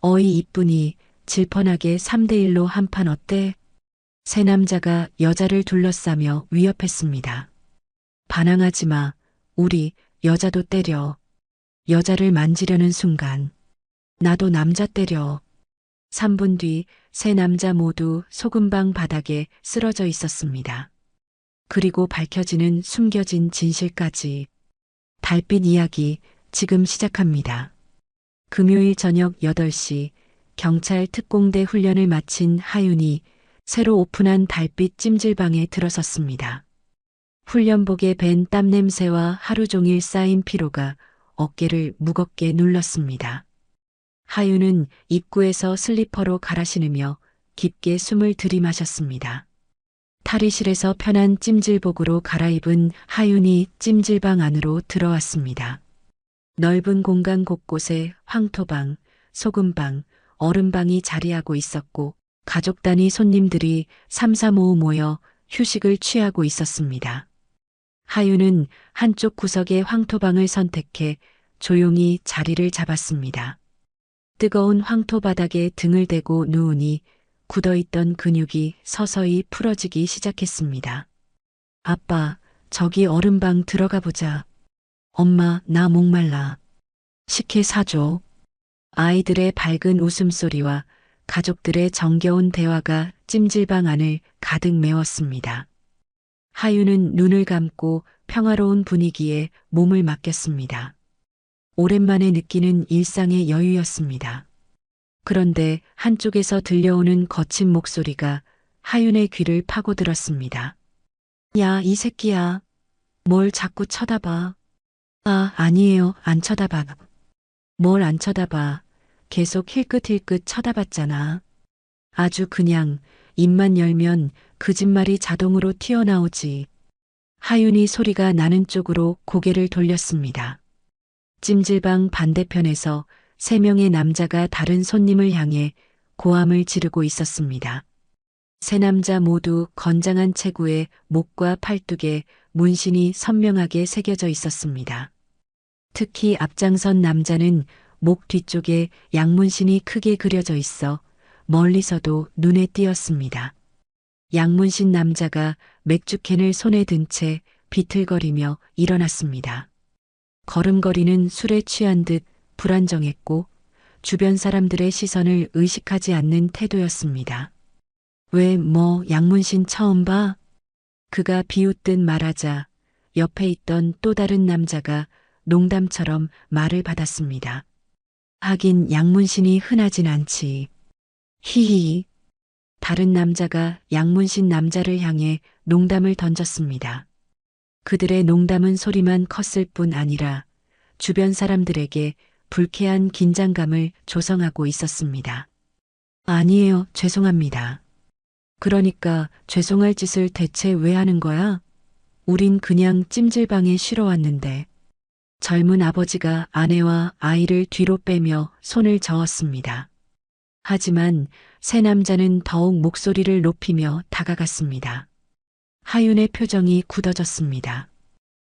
어이 이쁜이 질펀하게 3대1로 한 판 어때? 세 남자가 여자를 둘러싸며 위협했습니다. 반항하지 마. 우리 여자도 때려. 여자를 만지려는 순간 나도 남자 때려. 3분 뒤 세 남자 모두 소금방 바닥에 쓰러져 있었습니다. 그리고 밝혀지는 숨겨진 진실까지. 달빛 이야기 지금 시작합니다. 금요일 저녁 8시 경찰 특공대 훈련을 마친 하윤이 새로 오픈한 달빛 찜질방에 들어섰습니다. 훈련복에 밴 땀 냄새와 하루 종일 쌓인 피로가 어깨를 무겁게 눌렀습니다. 하윤은 입구에서 슬리퍼로 갈아 신으며 깊게 숨을 들이마셨습니다. 탈의실에서 편한 찜질복으로 갈아입은 하윤이 찜질방 안으로 들어왔습니다. 넓은 공간 곳곳에 황토방, 소금방, 얼음방이 자리하고 있었고 가족 단위 손님들이 삼삼오오 모여 휴식을 취하고 있었습니다. 하윤은 한쪽 구석의 황토방을 선택해 조용히 자리를 잡았습니다. 뜨거운 황토 바닥에 등을 대고 누우니 굳어있던 근육이 서서히 풀어지기 시작했습니다. 아빠, 저기 얼음방 들어가 보자. 엄마, 나 목말라. 식혜 사줘. 아이들의 밝은 웃음소리와 가족들의 정겨운 대화가 찜질방 안을 가득 메웠습니다. 하윤은 눈을 감고 평화로운 분위기에 몸을 맡겼습니다. 오랜만에 느끼는 일상의 여유였습니다. 그런데 한쪽에서 들려오는 거친 목소리가 하윤의 귀를 파고들었습니다. 야, 이 새끼야. 뭘 자꾸 쳐다봐. 아, 아니에요. 안 쳐다봐. 뭘 안 쳐다봐. 계속 힐끗힐끗 쳐다봤잖아. 아주 그냥 입만 열면 거짓말이 자동으로 튀어나오지. 하윤이 소리가 나는 쪽으로 고개를 돌렸습니다. 찜질방 반대편에서 3명의 남자가 다른 손님을 향해 고함을 지르고 있었습니다. 세 남자 모두 건장한 체구에 목과 팔뚝에 문신이 선명하게 새겨져 있었습니다. 특히 앞장선 남자는 목 뒤쪽에 양문신이 크게 그려져 있어 멀리서도 눈에 띄었습니다. 양문신 남자가 맥주캔을 손에 든 채 비틀거리며 일어났습니다. 걸음걸이는 술에 취한 듯 불안정했고 주변 사람들의 시선을 의식하지 않는 태도였습니다. 왜 양문신 처음 봐? 그가 비웃듯 말하자 옆에 있던 또 다른 남자가 농담처럼 말을 받았습니다. 하긴 양문신이 흔하진 않지. 히히. 다른 남자가 양문신 남자를 향해 농담을 던졌습니다. 그들의 농담은 소리만 컸을 뿐 아니라 주변 사람들에게 불쾌한 긴장감을 조성하고 있었습니다. 아니에요, 죄송합니다. 그러니까 죄송할 짓을 대체 왜 하는 거야? 우린 그냥 찜질방에 쉬러 왔는데. 젊은 아버지가 아내와 아이를 뒤로 빼며 손을 저었습니다. 하지만 세 남자는 더욱 목소리를 높이며 다가갔습니다. 하윤의 표정이 굳어졌습니다.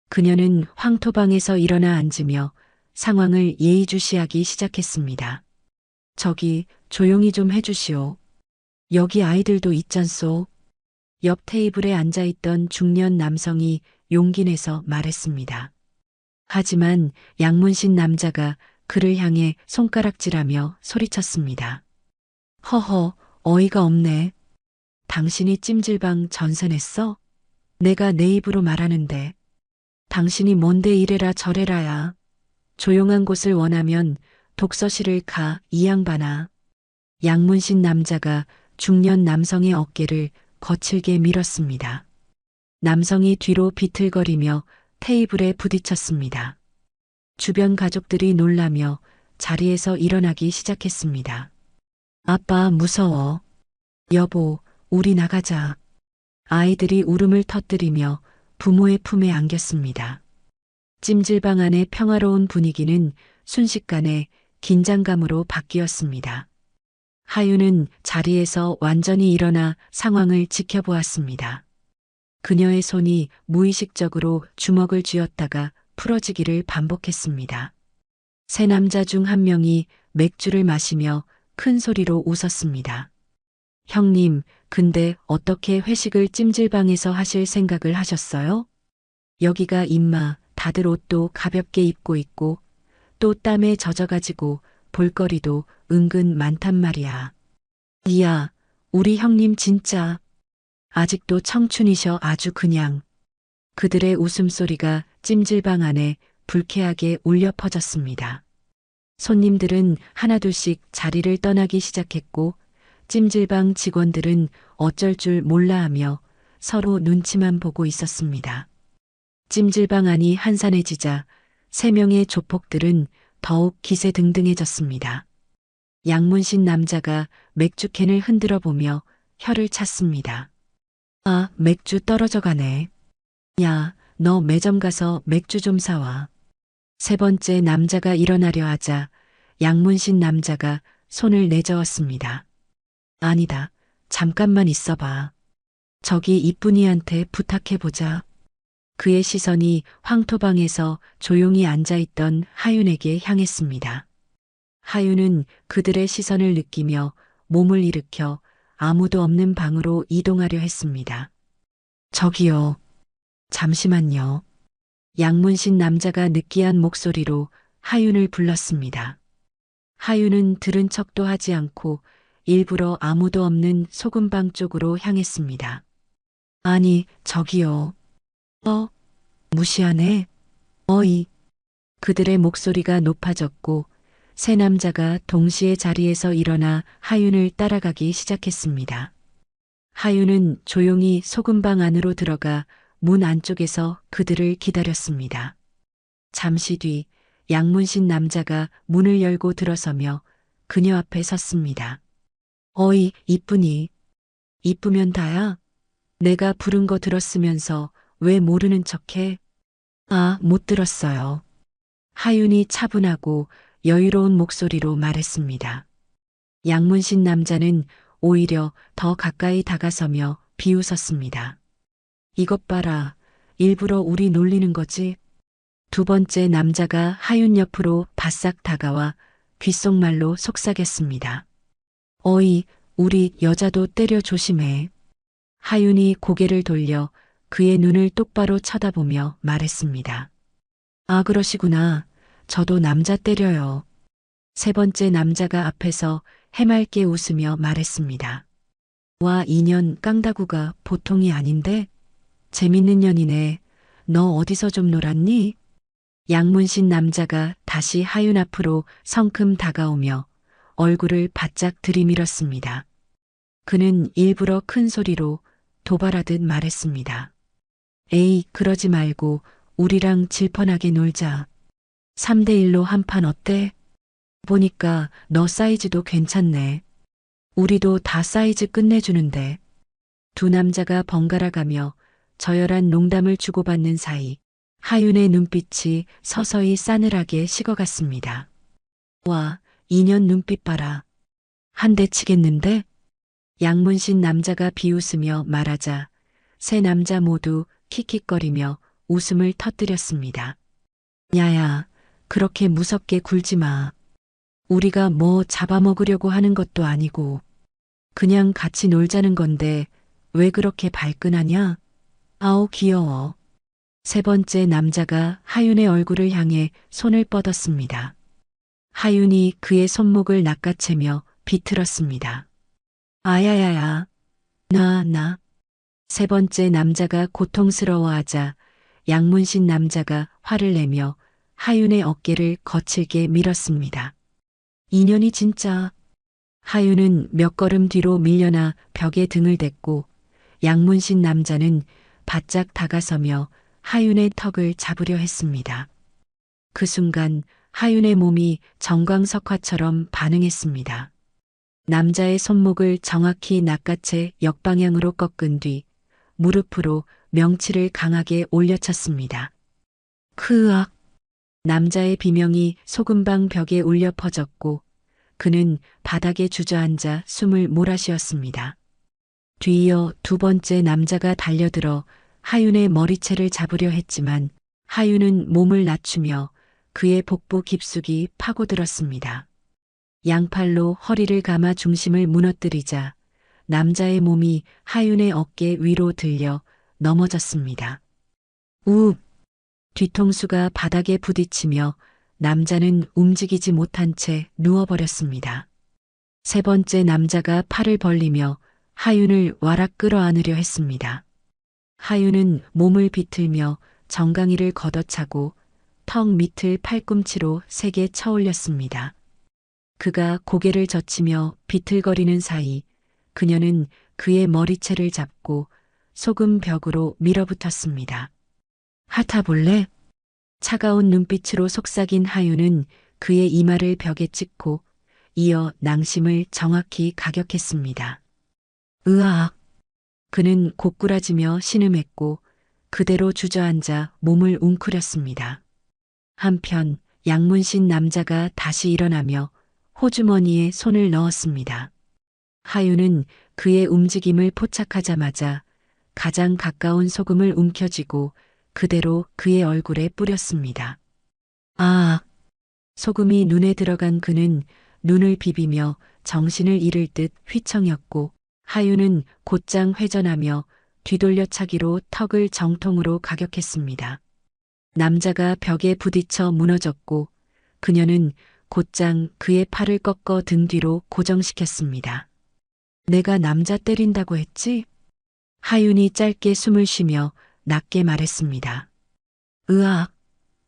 그녀는 황토방에서 일어나 앉으며 상황을 예의주시하기 시작했습니다. 저기 조용히 좀 해주시오. 여기 아이들도 있잖소. 옆 테이블에 앉아있던 중년 남성이 용기 내서 말했습니다. 하지만 양문신 남자가 그를 향해 손가락질하며 소리쳤습니다. 허허, 어이가 없네. 당신이 찜질방 전세 냈어? 내가 내 입으로 말하는데. 당신이 뭔데 이래라 저래라야. 조용한 곳을 원하면 독서실을 가, 이 양반아. 양문신 남자가 중년 남성의 어깨를 거칠게 밀었습니다. 남성이 뒤로 비틀거리며 테이블에 부딪혔습니다. 주변 가족들이 놀라며 자리에서 일어나기 시작했습니다. 아빠, 무서워. 여보, 우리 나가자. 아이들이 울음을 터뜨리며 부모의 품에 안겼습니다. 찜질방 안의 평화로운 분위기는 순식간에 긴장감으로 바뀌었습니다. 하윤은 자리에서 완전히 일어나 상황을 지켜보았습니다. 그녀의 손이 무의식적으로 주먹을 쥐었다가 풀어지기를 반복했습니다. 세 남자 중 한 명이 맥주를 마시며 큰 소리로 웃었습니다. 형님, 근데 어떻게 회식을 찜질방에서 하실 생각을 하셨어요? 여기가 임마, 다들 옷도 가볍게 입고 있고 또 땀에 젖어가지고 볼거리도 은근 많단 말이야. 이야, 우리 형님 진짜 아직도 청춘이셔 아주 그냥. 그들의 웃음소리가 찜질방 안에 불쾌하게 울려 퍼졌습니다. 손님들은 하나둘씩 자리를 떠나기 시작했고 찜질방 직원들은 어쩔 줄 몰라 하며 서로 눈치만 보고 있었습니다. 찜질방 안이 한산해지자 세 명의 조폭들은 더욱 기세등등해졌습니다. 양문신 남자가 맥주캔을 흔들어 보며 혀를 찼습니다. 아, 맥주 떨어져 가네. 야, 너 매점 가서 맥주 좀 사와. 세 번째 남자가 일어나려 하자 양문신 남자가 손을 내저었습니다. 아니다. 잠깐만 있어봐. 저기 이쁜이한테 부탁해보자. 그의 시선이 황토방에서 조용히 앉아있던 하윤에게 향했습니다. 하윤은 그들의 시선을 느끼며 몸을 일으켜 아무도 없는 방으로 이동하려 했습니다. 저기요. 잠시만요. 양문신 남자가 느끼한 목소리로 하윤을 불렀습니다. 하윤은 들은 척도 하지 않고 일부러 아무도 없는 소금방 쪽으로 향했습니다. 아니, 저기요. 무시하네. 어이. 그들의 목소리가 높아졌고 세 남자가 동시에 자리에서 일어나 하윤을 따라가기 시작했습니다. 하윤은 조용히 소금방 안으로 들어가 문 안쪽에서 그들을 기다렸습니다. 잠시 뒤 양문신 남자가 문을 열고 들어서며 그녀 앞에 섰습니다. 어이, 이쁜이. 이쁘면 다야? 내가 부른 거 들었으면서 왜 모르는 척해? 아, 못 들었어요. 하윤이 차분하고 여유로운 목소리로 말했습니다. 양문신 남자는 오히려 더 가까이 다가서며 비웃었습니다. 이것 봐라. 일부러 우리 놀리는 거지? 두 번째 남자가 하윤 옆으로 바싹 다가와 귓속말로 속삭였습니다. 어이, 우리 여자도 때려 조심해. 하윤이 고개를 돌려 그의 눈을 똑바로 쳐다보며 말했습니다. 아, 그러시구나. 저도 남자 때려요. 세 번째 남자가 앞에서 해맑게 웃으며 말했습니다. 와, 이년 깡다구가 보통이 아닌데? 재밌는 년이네. 너 어디서 좀 놀았니? 양문신 남자가 다시 하윤 앞으로 성큼 다가오며 얼굴을 바짝 들이밀었습니다. 그는 일부러 큰 소리로 도발하듯 말했습니다. 에이, 그러지 말고 우리랑 질펀하게 놀자. 3대1로 한 판 어때? 보니까 너 사이즈도 괜찮네. 우리도 다 사이즈 끝내주는데. 두 남자가 번갈아 가며 저열한 농담을 주고받는 사이 하윤의 눈빛이 서서히 싸늘하게 식어갔습니다. 와, 인연 눈빛 봐라. 한 대 치겠는데? 양문신 남자가 비웃으며 말하자 세 남자 모두 킥킥거리며 웃음을 터뜨렸습니다. 야야, 그렇게 무섭게 굴지 마. 우리가 뭐 잡아먹으려고 하는 것도 아니고 그냥 같이 놀자는 건데 왜 그렇게 발끈하냐? 아우, 귀여워. 세 번째 남자가 하윤의 얼굴을 향해 손을 뻗었습니다. 하윤이 그의 손목을 낚아채며 비틀었습니다. 아야야야. 나. 세 번째 남자가 고통스러워하자 양문신 남자가 화를 내며 하윤의 어깨를 거칠게 밀었습니다. 인연이 진짜. 하윤은 몇 걸음 뒤로 밀려나 벽에 등을 댔고 양문신 남자는 바짝 다가서며 하윤의 턱을 잡으려 했습니다. 그 순간 하윤의 몸이 정광석화처럼 반응했습니다. 남자의 손목을 정확히 낚아채 역방향으로 꺾은 뒤 무릎으로 명치를 강하게 올려쳤습니다. 크악! 남자의 비명이 소금방 벽에 울려 퍼졌고 그는 바닥에 주저앉아 숨을 몰아쉬었습니다. 뒤이어 두 번째 남자가 달려들어 하윤의 머리채를 잡으려 했지만 하윤은 몸을 낮추며 그의 복부 깊숙이 파고들었습니다. 양팔로 허리를 감아 중심을 무너뜨리자 남자의 몸이 하윤의 어깨 위로 들려 넘어졌습니다. 우! 뒤통수가 바닥에 부딪히며 남자는 움직이지 못한 채 누워버렸습니다. 세 번째 남자가 팔을 벌리며 하윤을 와락 끌어안으려 했습니다. 하윤은 몸을 비틀며 정강이를 걷어차고 턱 밑을 팔꿈치로 세게 쳐올렸습니다. 그가 고개를 젖히며 비틀거리는 사이 그녀는 그의 머리채를 잡고 소금 벽으로 밀어붙었습니다. 핥아볼래? 차가운 눈빛으로 속삭인 하윤은 그의 이마를 벽에 찍고 이어 낭심을 정확히 가격했습니다. 으악! 그는 고꾸라지며 신음했고 그대로 주저앉아 몸을 웅크렸습니다. 한편 양문신 남자가 다시 일어나며 호주머니에 손을 넣었습니다. 하윤은 그의 움직임을 포착하자마자 가장 가까운 소금을 움켜쥐고 그대로 그의 얼굴에 뿌렸습니다. 아! 소금이 눈에 들어간 그는 눈을 비비며 정신을 잃을 듯 휘청였고 하윤은 곧장 회전하며 뒤돌려차기로 턱을 정통으로 가격했습니다. 남자가 벽에 부딪혀 무너졌고 그녀는 곧장 그의 팔을 꺾어 등 뒤로 고정시켰습니다. 내가 남자 때린다고 했지? 하윤이 짧게 숨을 쉬며 낮게 말했습니다. 으악!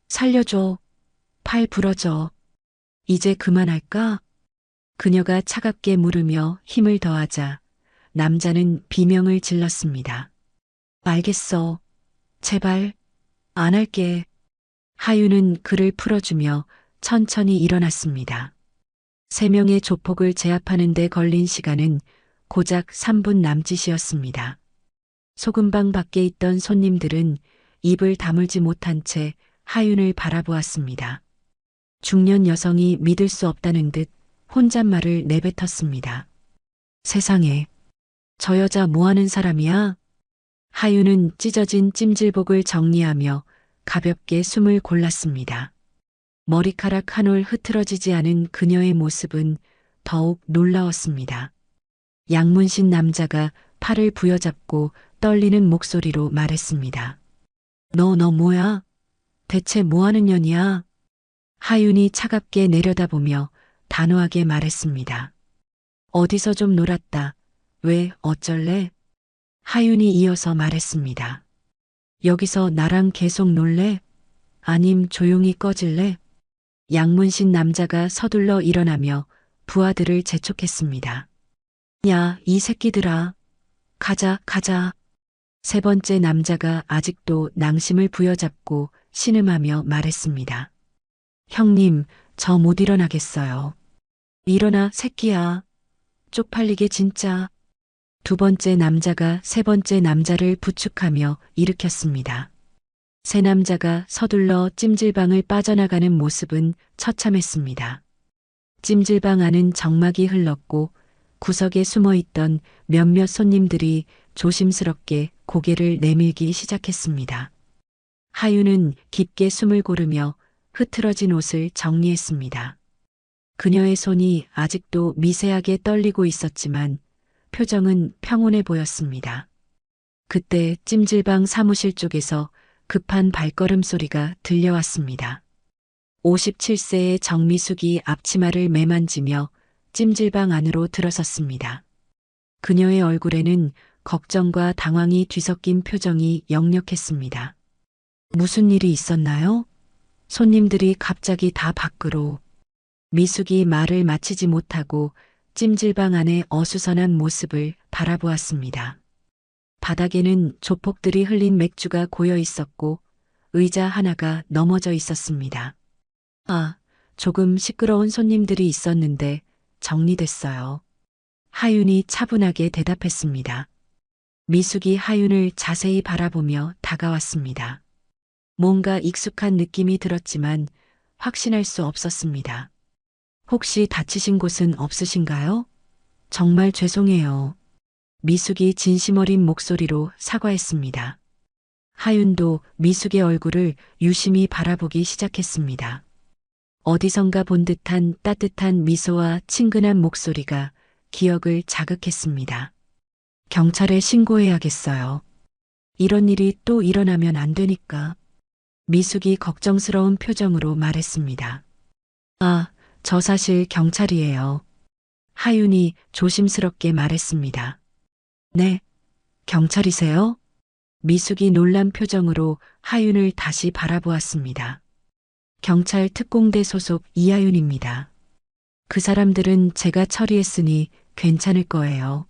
살려줘. 팔 부러져. 이제 그만할까? 그녀가 차갑게 물으며 힘을 더하자 남자는 비명을 질렀습니다. 알겠어. 제발. 안 할게. 하윤은 그를 풀어주며 천천히 일어났습니다. 세 명의 조폭을 제압하는 데 걸린 시간은 고작 3분 남짓이었습니다. 소금방 밖에 있던 손님들은 입을 다물지 못한 채 하윤을 바라보았습니다. 중년 여성이 믿을 수 없다는 듯 혼잣말을 내뱉었습니다. 세상에, 저 여자 뭐하는 사람이야? 하윤은 찢어진 찜질복을 정리하며 가볍게 숨을 골랐습니다. 머리카락 한 올 흐트러지지 않은 그녀의 모습은 더욱 놀라웠습니다. 양문신 남자가 팔을 부여잡고 떨리는 목소리로 말했습니다. 너 뭐야? 대체 뭐하는 년이야? 하윤이 차갑게 내려다보며 단호하게 말했습니다. 어디서 좀 놀았다. 왜 어쩔래? 하윤이 이어서 말했습니다. 여기서 나랑 계속 놀래? 아님 조용히 꺼질래? 양문신 남자가 서둘러 일어나며 부하들을 재촉했습니다. 야, 이 새끼들아. 가자. 세 번째 남자가 아직도 낭심을 부여잡고 신음하며 말했습니다. 형님, 저 못 일어나겠어요. 일어나, 새끼야. 쪽팔리게 진짜. 두 번째 남자가 세 번째 남자를 부축하며 일으켰습니다. 세 남자가 서둘러 찜질방을 빠져나가는 모습은 처참했습니다. 찜질방 안은 정막이 흘렀고 구석에 숨어있던 몇몇 손님들이 조심스럽게 고개를 내밀기 시작했습니다. 하윤은 깊게 숨을 고르며 흐트러진 옷을 정리했습니다. 그녀의 손이 아직도 미세하게 떨리고 있었지만 표정은 평온해 보였습니다. 그때 찜질방 사무실 쪽에서 급한 발걸음 소리가 들려왔습니다. 57세의 정미숙이 앞치마를 매만지며 찜질방 안으로 들어섰습니다. 그녀의 얼굴에는 걱정과 당황이 뒤섞인 표정이 역력했습니다. 무슨 일이 있었나요? 손님들이 갑자기 다 밖으로. 미숙이 말을 마치지 못하고 찜질방 안의 어수선한 모습을 바라보았습니다. 바닥에는 조폭들이 흘린 맥주가 고여 있었고 의자 하나가 넘어져 있었습니다. 아, 조금 시끄러운 손님들이 있었는데 정리됐어요. 하윤이 차분하게 대답했습니다. 미숙이 하윤을 자세히 바라보며 다가왔습니다. 뭔가 익숙한 느낌이 들었지만 확신할 수 없었습니다. 혹시 다치신 곳은 없으신가요? 정말 죄송해요. 미숙이 진심 어린 목소리로 사과했습니다. 하윤도 미숙의 얼굴을 유심히 바라보기 시작했습니다. 어디선가 본 듯한 따뜻한 미소와 친근한 목소리가 기억을 자극했습니다. 경찰에 신고해야겠어요. 이런 일이 또 일어나면 안 되니까. 미숙이 걱정스러운 표정으로 말했습니다. 아, 저 사실 경찰이에요. 하윤이 조심스럽게 말했습니다. 네, 경찰이세요? 미숙이 놀란 표정으로 하윤을 다시 바라보았습니다. 경찰 특공대 소속 이하윤입니다. 그 사람들은 제가 처리했으니 괜찮을 거예요.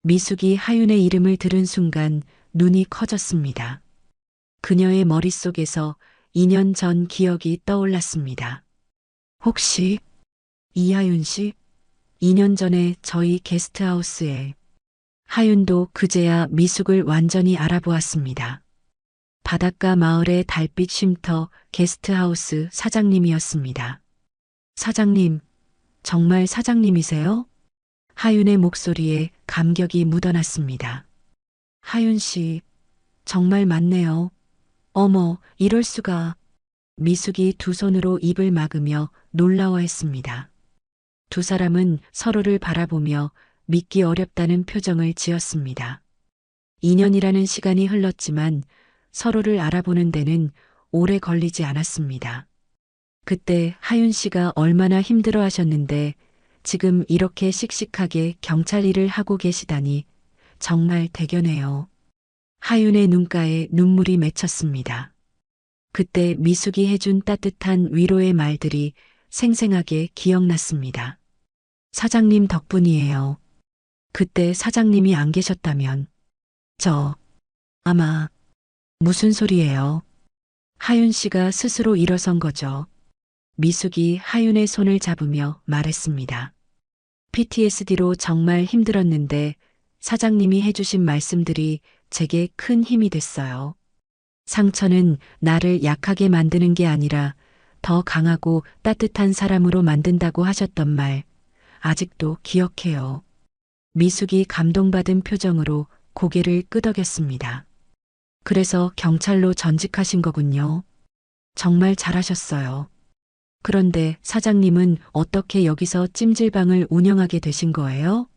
미숙이 하윤의 이름을 들은 순간 눈이 커졌습니다. 그녀의 머릿속에서 2년 전 기억이 떠올랐습니다. 혹시 이하윤 씨? 2년 전에 저희 게스트하우스에 하윤도 그제야 미숙을 완전히 알아보았습니다. 바닷가 마을의 달빛 쉼터 게스트하우스 사장님이었습니다. 사장님, 정말 사장님이세요? 하윤의 목소리에 감격이 묻어났습니다. 하윤 씨, 정말 맞네요. 어머, 이럴 수가. 미숙이 두 손으로 입을 막으며 놀라워했습니다. 두 사람은 서로를 바라보며 믿기 어렵다는 표정을 지었습니다. 2년이라는 시간이 흘렀지만 서로를 알아보는 데는 오래 걸리지 않았습니다. 그때 하윤 씨가 얼마나 힘들어 하셨는데 지금 이렇게 씩씩하게 경찰 일을 하고 계시다니 정말 대견해요. 하윤의 눈가에 눈물이 맺혔습니다. 그때 미숙이 해준 따뜻한 위로의 말들이 생생하게 기억났습니다. 사장님 덕분이에요. 그때 사장님이 안 계셨다면 아마 무슨 소리예요? 하윤 씨가 스스로 일어선 거죠. 미숙이 하윤의 손을 잡으며 말했습니다. PTSD로 정말 힘들었는데 사장님이 해주신 말씀들이 제게 큰 힘이 됐어요. 상처는 나를 약하게 만드는 게 아니라 더 강하고 따뜻한 사람으로 만든다고 하셨던 말, 아직도 기억해요. 미숙이 감동받은 표정으로 고개를 끄덕였습니다. 그래서 경찰로 전직하신 거군요. 정말 잘하셨어요. 그런데 사장님은 어떻게 여기서 찜질방을 운영하게 되신 거예요?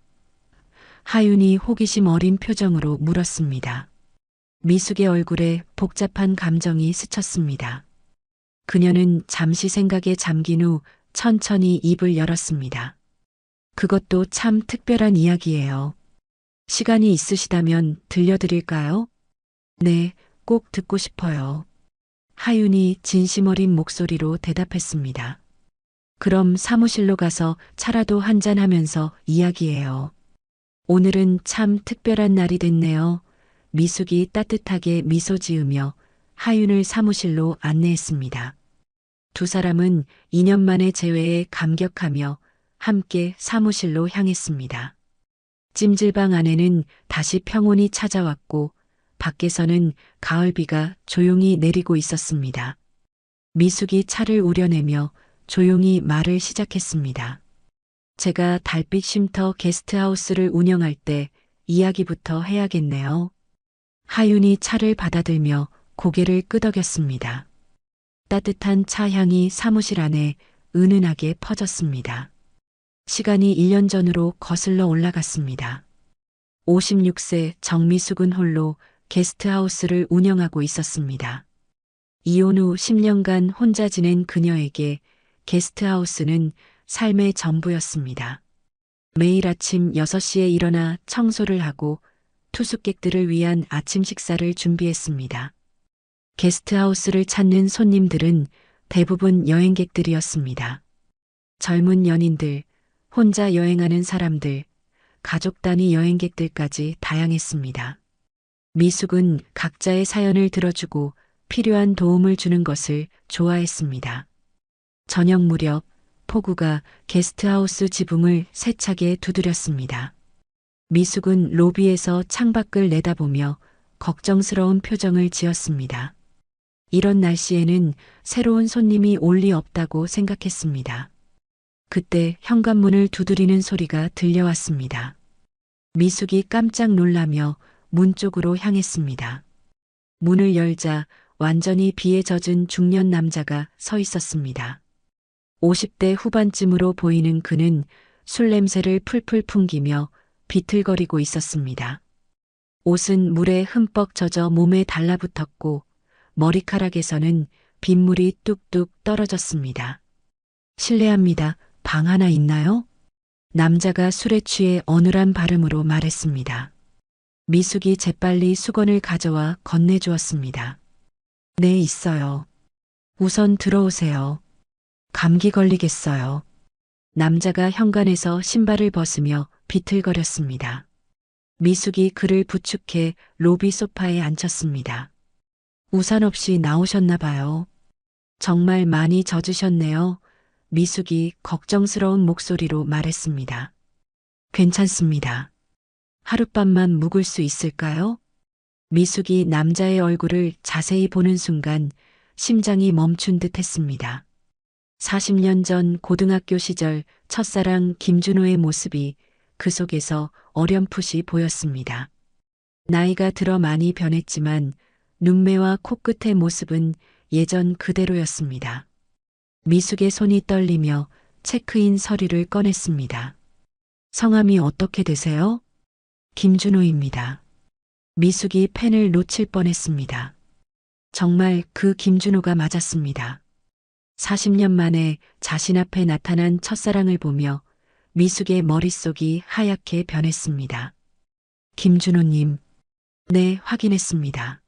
하윤이 호기심 어린 표정으로 물었습니다. 미숙의 얼굴에 복잡한 감정이 스쳤습니다. 그녀는 잠시 생각에 잠긴 후 천천히 입을 열었습니다. 그것도 참 특별한 이야기예요. 시간이 있으시다면 들려드릴까요? 네, 꼭 듣고 싶어요. 하윤이 진심 어린 목소리로 대답했습니다. 그럼 사무실로 가서 차라도 한잔하면서 이야기해요. 오늘은 참 특별한 날이 됐네요. 미숙이 따뜻하게 미소 지으며 하윤을 사무실로 안내했습니다. 두 사람은 2년 만의 재회에 감격하며 함께 사무실로 향했습니다. 찜질방 안에는 다시 평온이 찾아왔고 밖에서는 가을비가 조용히 내리고 있었습니다. 미숙이 차를 우려내며 조용히 말을 시작했습니다. 제가 달빛 쉼터 게스트하우스를 운영할 때 이야기부터 해야겠네요. 하윤이 차를 받아들며 고개를 끄덕였습니다. 따뜻한 차 향이 사무실 안에 은은하게 퍼졌습니다. 시간이 1년 전으로 거슬러 올라갔습니다. 56세 정미숙은 홀로 게스트하우스를 운영하고 있었습니다. 이혼 후 10년간 혼자 지낸 그녀에게 게스트하우스는 삶의 전부였습니다. 매일 아침 6시에 일어나 청소를 하고 투숙객들을 위한 아침 식사를 준비했습니다. 게스트하우스를 찾는 손님들은 대부분 여행객들이었습니다. 젊은 연인들, 혼자 여행하는 사람들, 가족 단위 여행객들까지 다양했습니다. 미숙은 각자의 사연을 들어주고 필요한 도움을 주는 것을 좋아했습니다. 저녁 무렵 폭우가 게스트하우스 지붕을 세차게 두드렸습니다. 미숙은 로비에서 창밖을 내다보며 걱정스러운 표정을 지었습니다. 이런 날씨에는 새로운 손님이 올 리 없다고 생각했습니다. 그때 현관문을 두드리는 소리가 들려왔습니다. 미숙이 깜짝 놀라며 문 쪽으로 향했습니다. 문을 열자 완전히 비에 젖은 중년 남자가 서 있었습니다. 50대 후반쯤으로 보이는 그는 술 냄새를 풀풀 풍기며 비틀거리고 있었습니다. 옷은 물에 흠뻑 젖어 몸에 달라붙었고 머리카락에서는 빗물이 뚝뚝 떨어졌습니다. 실례합니다. 방 하나 있나요? 남자가 술에 취해 어눌한 발음으로 말했습니다. 미숙이 재빨리 수건을 가져와 건네주었습니다. 네, 있어요. 우선 들어오세요. 감기 걸리겠어요. 남자가 현관에서 신발을 벗으며 비틀거렸습니다. 미숙이 그를 부축해 로비 소파에 앉혔습니다. 우산 없이 나오셨나 봐요. 정말 많이 젖으셨네요. 미숙이 걱정스러운 목소리로 말했습니다. 괜찮습니다. 하룻밤만 묵을 수 있을까요? 미숙이 남자의 얼굴을 자세히 보는 순간 심장이 멈춘 듯 했습니다. 40년 전 고등학교 시절 첫사랑 김준호의 모습이 그 속에서 어렴풋이 보였습니다. 나이가 들어 많이 변했지만 눈매와 코끝의 모습은 예전 그대로였습니다. 미숙의 손이 떨리며 체크인 서류를 꺼냈습니다. 성함이 어떻게 되세요? 김준호입니다. 미숙이 펜을 놓칠 뻔했습니다. 정말 그 김준호가 맞았습니다. 40년 만에 자신 앞에 나타난 첫사랑을 보며 미숙의 머릿속이 하얗게 변했습니다. 김준호님, 네, 확인했습니다.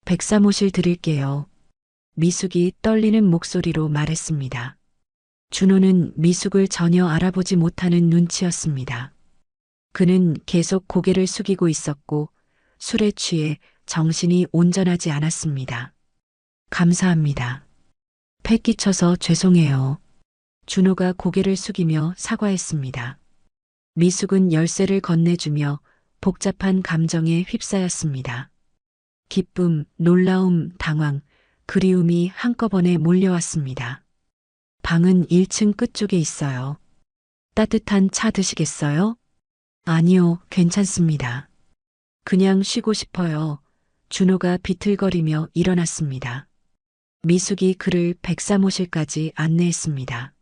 백사모실 드릴게요. 미숙이 떨리는 목소리로 말했습니다. 준호는 미숙을 전혀 알아보지 못하는 눈치였습니다. 그는 계속 고개를 숙이고 있었고 술에 취해 정신이 온전하지 않았습니다. 감사합니다. 패 끼쳐서 죄송해요. 준호가 고개를 숙이며 사과했습니다. 미숙은 열쇠를 건네주며 복잡한 감정에 휩싸였습니다. 기쁨, 놀라움, 당황, 그리움이 한꺼번에 몰려왔습니다. 방은 1층 끝쪽에 있어요. 따뜻한 차 드시겠어요? 아니요, 괜찮습니다. 그냥 쉬고 싶어요. 준호가 비틀거리며 일어났습니다. 미숙이 그를 백사모실까지 안내했습니다.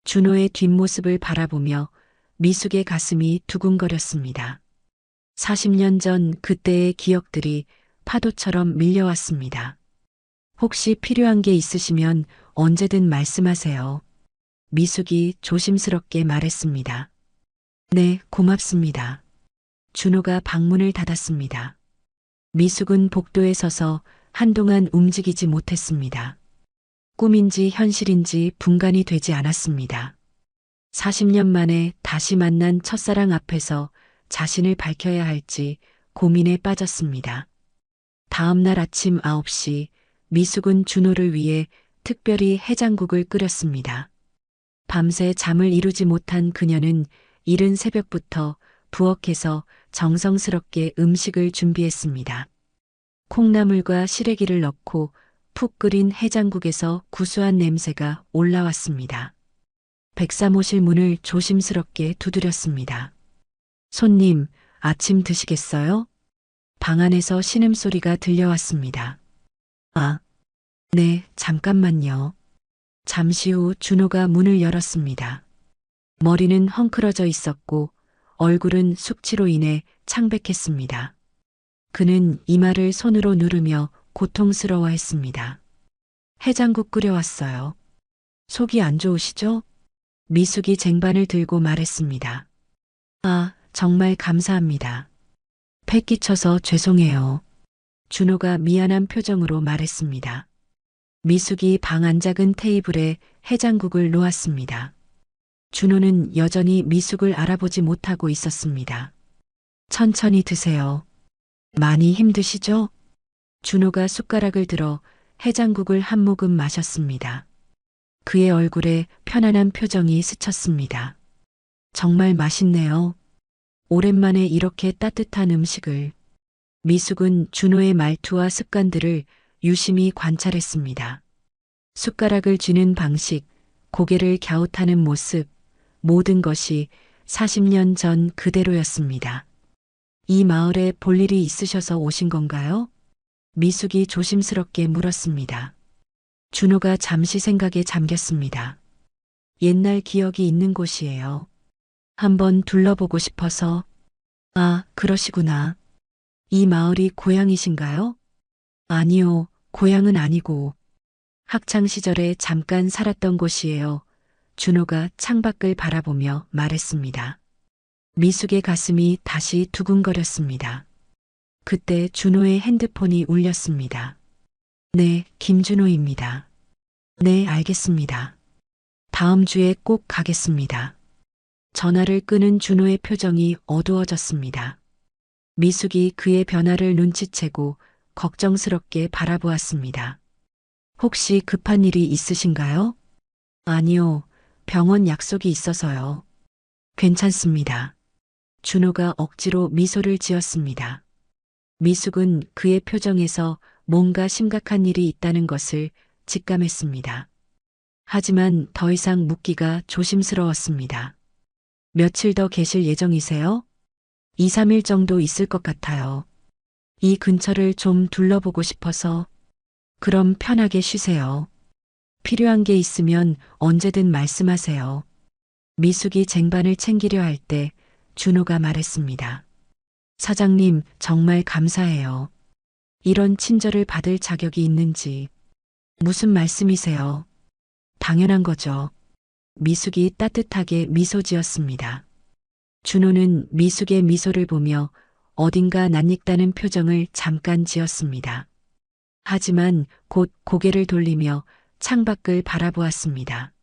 준호의 뒷모습을 바라보며 미숙의 가슴이 두근거렸습니다. 40년 전 그때의 기억들이 파도처럼 밀려왔습니다. 혹시 필요한 게 있으시면 언제든 말씀하세요. 미숙이 조심스럽게 말했습니다. 네, 고맙습니다. 준호가 방문을 닫았습니다. 미숙은 복도에 서서 한동안 움직이지 못했습니다. 꿈인지 현실인지 분간이 되지 않았습니다. 40년 만에 다시 만난 첫사랑 앞에서 자신을 밝혀야 할지 고민에 빠졌습니다. 다음 날 아침 9시 미숙은 준호를 위해 특별히 해장국을 끓였습니다. 밤새 잠을 이루지 못한 그녀는 이른 새벽부터 부엌에서 정성스럽게 음식을 준비했습니다. 콩나물과 시래기를 넣고 푹 끓인 해장국에서 구수한 냄새가 올라왔습니다. 백사모실 문을 조심스럽게 두드렸습니다. 손님, 아침 드시겠어요? 방 안에서 신음소리가 들려왔습니다. 아, 네, 잠깐만요. 잠시 후 준호가 문을 열었습니다. 머리는 헝클어져 있었고 얼굴은 숙취로 인해 창백했습니다. 그는 이마를 손으로 누르며 고통스러워했습니다. 해장국 끓여왔어요. 속이 안 좋으시죠? 미숙이 쟁반을 들고 말했습니다. 아, 정말 감사합니다. 패 끼쳐서 죄송해요. 준호가 미안한 표정으로 말했습니다. 미숙이 방 안작은 테이블에 해장국을 놓았습니다. 준호는 여전히 미숙을 알아보지 못하고 있었습니다. 천천히 드세요. 많이 힘드시죠? 준호가 숟가락을 들어 해장국을 한 모금 마셨습니다. 그의 얼굴에 편안한 표정이 스쳤습니다. 정말 맛있네요. 오랜만에 이렇게 따뜻한 음식을. 미숙은 준호의 말투와 습관들을 유심히 관찰했습니다. 숟가락을 쥐는 방식, 고개를 갸웃하는 모습, 모든 것이 40년 전 그대로였습니다. 이 마을에 볼 일이 있으셔서 오신 건가요? 미숙이 조심스럽게 물었습니다. 준호가 잠시 생각에 잠겼습니다. 옛날 기억이 있는 곳이에요. 한번 둘러보고 싶어서. 아, 그러시구나. 이 마을이 고향이신가요? 아니요, 고향은 아니고 학창 시절에 잠깐 살았던 곳이에요. 준호가 창밖을 바라보며 말했습니다. 미숙의 가슴이 다시 두근거렸습니다. 그때 준호의 핸드폰이 울렸습니다. 네, 김준호입니다. 네, 알겠습니다. 다음 주에 꼭 가겠습니다. 전화를 끄는 준호의 표정이 어두워졌습니다. 미숙이 그의 변화를 눈치채고 걱정스럽게 바라보았습니다. 혹시 급한 일이 있으신가요? 아니요, 병원 약속이 있어서요. 괜찮습니다. 준호가 억지로 미소를 지었습니다. 미숙은 그의 표정에서 뭔가 심각한 일이 있다는 것을 직감했습니다. 하지만 더 이상 묻기가 조심스러웠습니다. 며칠 더 계실 예정이세요? 2, 3일 정도 있을 것 같아요. 이 근처를 좀 둘러보고 싶어서. 그럼 편하게 쉬세요. 필요한 게 있으면 언제든 말씀하세요. 미숙이 쟁반을 챙기려 할 때 준호가 말했습니다. 사장님, 정말 감사해요. 이런 친절을 받을 자격이 있는지. 무슨 말씀이세요? 당연한 거죠. 미숙이 따뜻하게 미소 지었습니다. 준호는 미숙의 미소를 보며 어딘가 낯익다는 표정을 잠깐 지었습니다. 하지만 곧 고개를 돌리며 창밖을 바라보았습니다.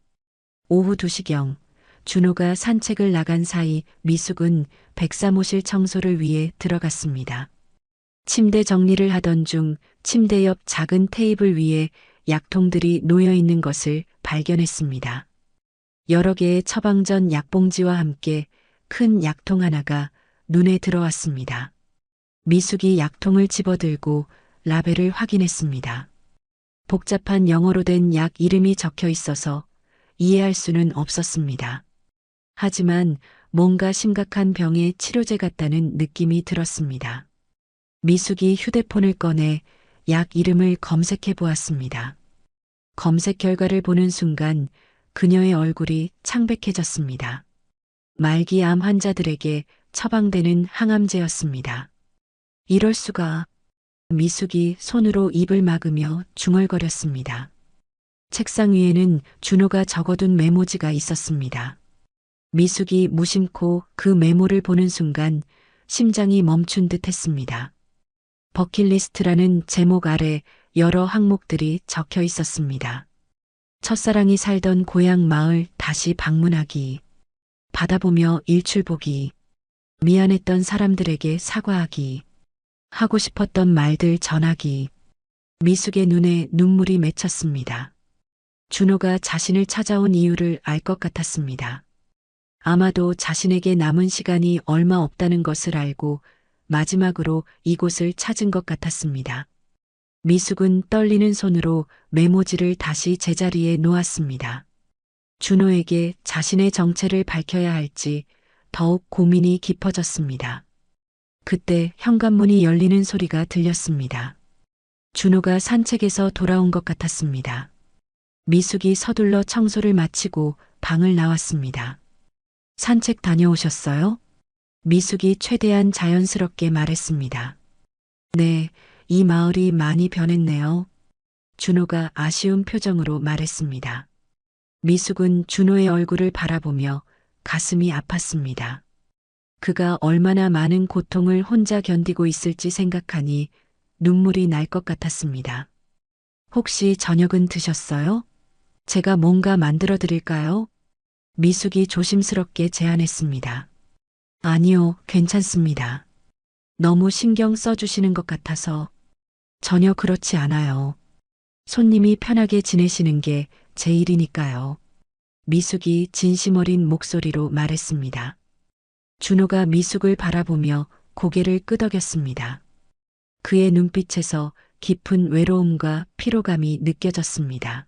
오후 2시경 준호가 산책을 나간 사이 미숙은 백사무실 청소를 위해 들어갔습니다. 침대 정리를 하던 중 침대 옆 작은 테이블 위에 약통들이 놓여 있는 것을 발견했습니다. 여러 개의 처방전 약봉지와 함께 큰 약통 하나가 눈에 들어왔습니다. 미숙이 약통을 집어들고 라벨을 확인했습니다. 복잡한 영어로 된 약 이름이 적혀 있어서 이해할 수는 없었습니다. 하지만 뭔가 심각한 병의 치료제 같다는 느낌이 들었습니다. 미숙이 휴대폰을 꺼내 약 이름을 검색해 보았습니다. 검색 결과를 보는 순간 그녀의 얼굴이 창백해졌습니다. 말기암 환자들에게 처방되는 항암제였습니다. 이럴 수가. 미숙이 손으로 입을 막으며 중얼거렸습니다. 책상 위에는 준호가 적어둔 메모지가 있었습니다. 미숙이 무심코 그 메모를 보는 순간 심장이 멈춘 듯 했습니다. 버킷리스트라는 제목 아래 여러 항목들이 적혀 있었습니다. 첫사랑이 살던 고향 마을 다시 방문하기, 바다 보며 일출 보기, 미안했던 사람들에게 사과하기, 하고 싶었던 말들 전하기. 미숙의 눈에 눈물이 맺혔습니다. 준호가 자신을 찾아온 이유를 알 것 같았습니다. 아마도 자신에게 남은 시간이 얼마 없다는 것을 알고 마지막으로 이곳을 찾은 것 같았습니다. 미숙은 떨리는 손으로 메모지를 다시 제자리에 놓았습니다. 준호에게 자신의 정체를 밝혀야 할지 더욱 고민이 깊어졌습니다. 그때 현관문이 열리는 소리가 들렸습니다. 준호가 산책에서 돌아온 것 같았습니다. 미숙이 서둘러 청소를 마치고 방을 나왔습니다. 산책 다녀오셨어요? 미숙이 최대한 자연스럽게 말했습니다. 네, 이 마을이 많이 변했네요. 준호가 아쉬운 표정으로 말했습니다. 미숙은 준호의 얼굴을 바라보며 가슴이 아팠습니다. 그가 얼마나 많은 고통을 혼자 견디고 있을지 생각하니 눈물이 날 것 같았습니다. 혹시 저녁은 드셨어요? 제가 뭔가 만들어 드릴까요? 미숙이 조심스럽게 제안했습니다. 아니요, 괜찮습니다. 너무 신경 써주시는 것 같아서. 전혀 그렇지 않아요. 손님이 편하게 지내시는 게 제 일이니까요. 미숙이 진심 어린 목소리로 말했습니다. 준호가 미숙을 바라보며 고개를 끄덕였습니다. 그의 눈빛에서 깊은 외로움과 피로감이 느껴졌습니다.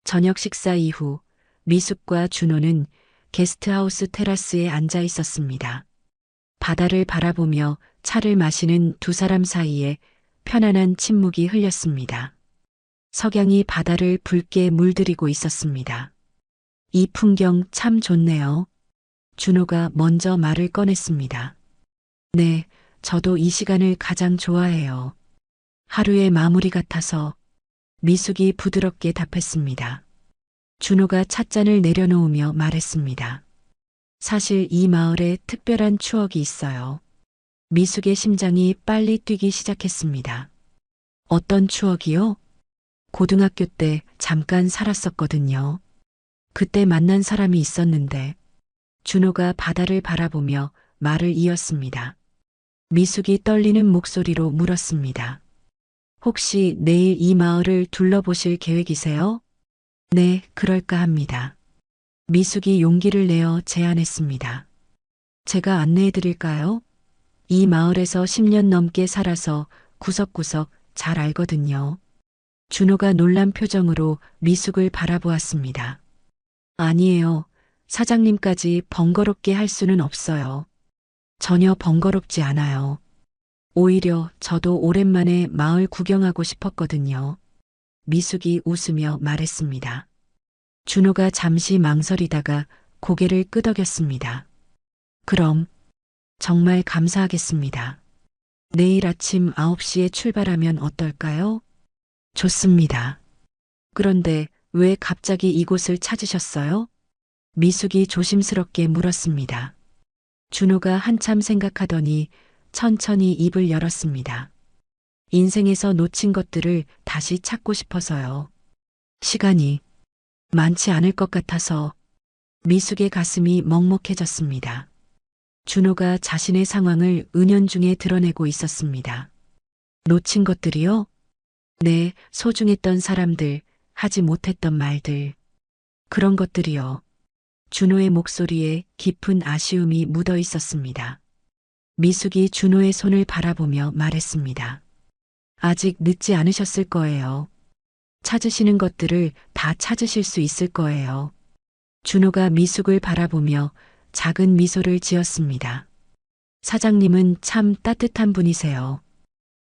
저녁 식사 이후 미숙과 준호는 게스트하우스 테라스에 앉아 있었습니다. 바다를 바라보며 차를 마시는 두 사람 사이에 편안한 침묵이 흘렸습니다. 석양이 바다를 붉게 물들이고 있었습니다. 이 풍경 참 좋네요. 준호가 먼저 말을 꺼냈습니다. 네, 저도 이 시간을 가장 좋아해요. 하루의 마무리 같아서 미숙이 부드럽게 답했습니다. 준호가 찻잔을 내려놓으며 말했습니다. 사실 이 마을에 특별한 추억이 있어요. 미숙의 심장이 빨리 뛰기 시작했습니다. 어떤 추억이요? 고등학교 때 잠깐 살았었거든요. 그때 만난 사람이 있었는데 준호가 바다를 바라보며 말을 이었습니다. 미숙이 떨리는 목소리로 물었습니다. 혹시 내일 이 마을을 둘러보실 계획이세요? 네, 그럴까 합니다. 미숙이 용기를 내어 제안했습니다. 제가 안내해 드릴까요? 이 마을에서 10년 넘게 살아서 구석구석 잘 알거든요. 준호가 놀란 표정으로 미숙을 바라보았습니다. 아니에요. 사장님까지 번거롭게 할 수는 없어요. 전혀 번거롭지 않아요. 오히려 저도 오랜만에 마을 구경하고 싶었거든요. 미숙이 웃으며 말했습니다. 준호가 잠시 망설이다가 고개를 끄덕였습니다. 그럼 정말 감사하겠습니다. 내일 아침 9시에 출발하면 어떨까요? 좋습니다. 그런데 왜 갑자기 이곳을 찾으셨어요? 미숙이 조심스럽게 물었습니다. 준호가 한참 생각하더니 천천히 입을 열었습니다. 인생에서 놓친 것들을 다시 찾고 싶어서요. 시간이 많지 않을 것 같아서. 미숙의 가슴이 먹먹해졌습니다. 준호가 자신의 상황을 은연중에 드러내고 있었습니다. 놓친 것들이요? 네, 소중했던 사람들, 하지 못했던 말들. 그런 것들이요. 준호의 목소리에 깊은 아쉬움이 묻어 있었습니다. 미숙이 준호의 손을 바라보며 말했습니다. 아직 늦지 않으셨을 거예요. 찾으시는 것들을 다 찾으실 수 있을 거예요. 준호가 미숙을 바라보며 작은 미소를 지었습니다. 사장님은 참 따뜻한 분이세요.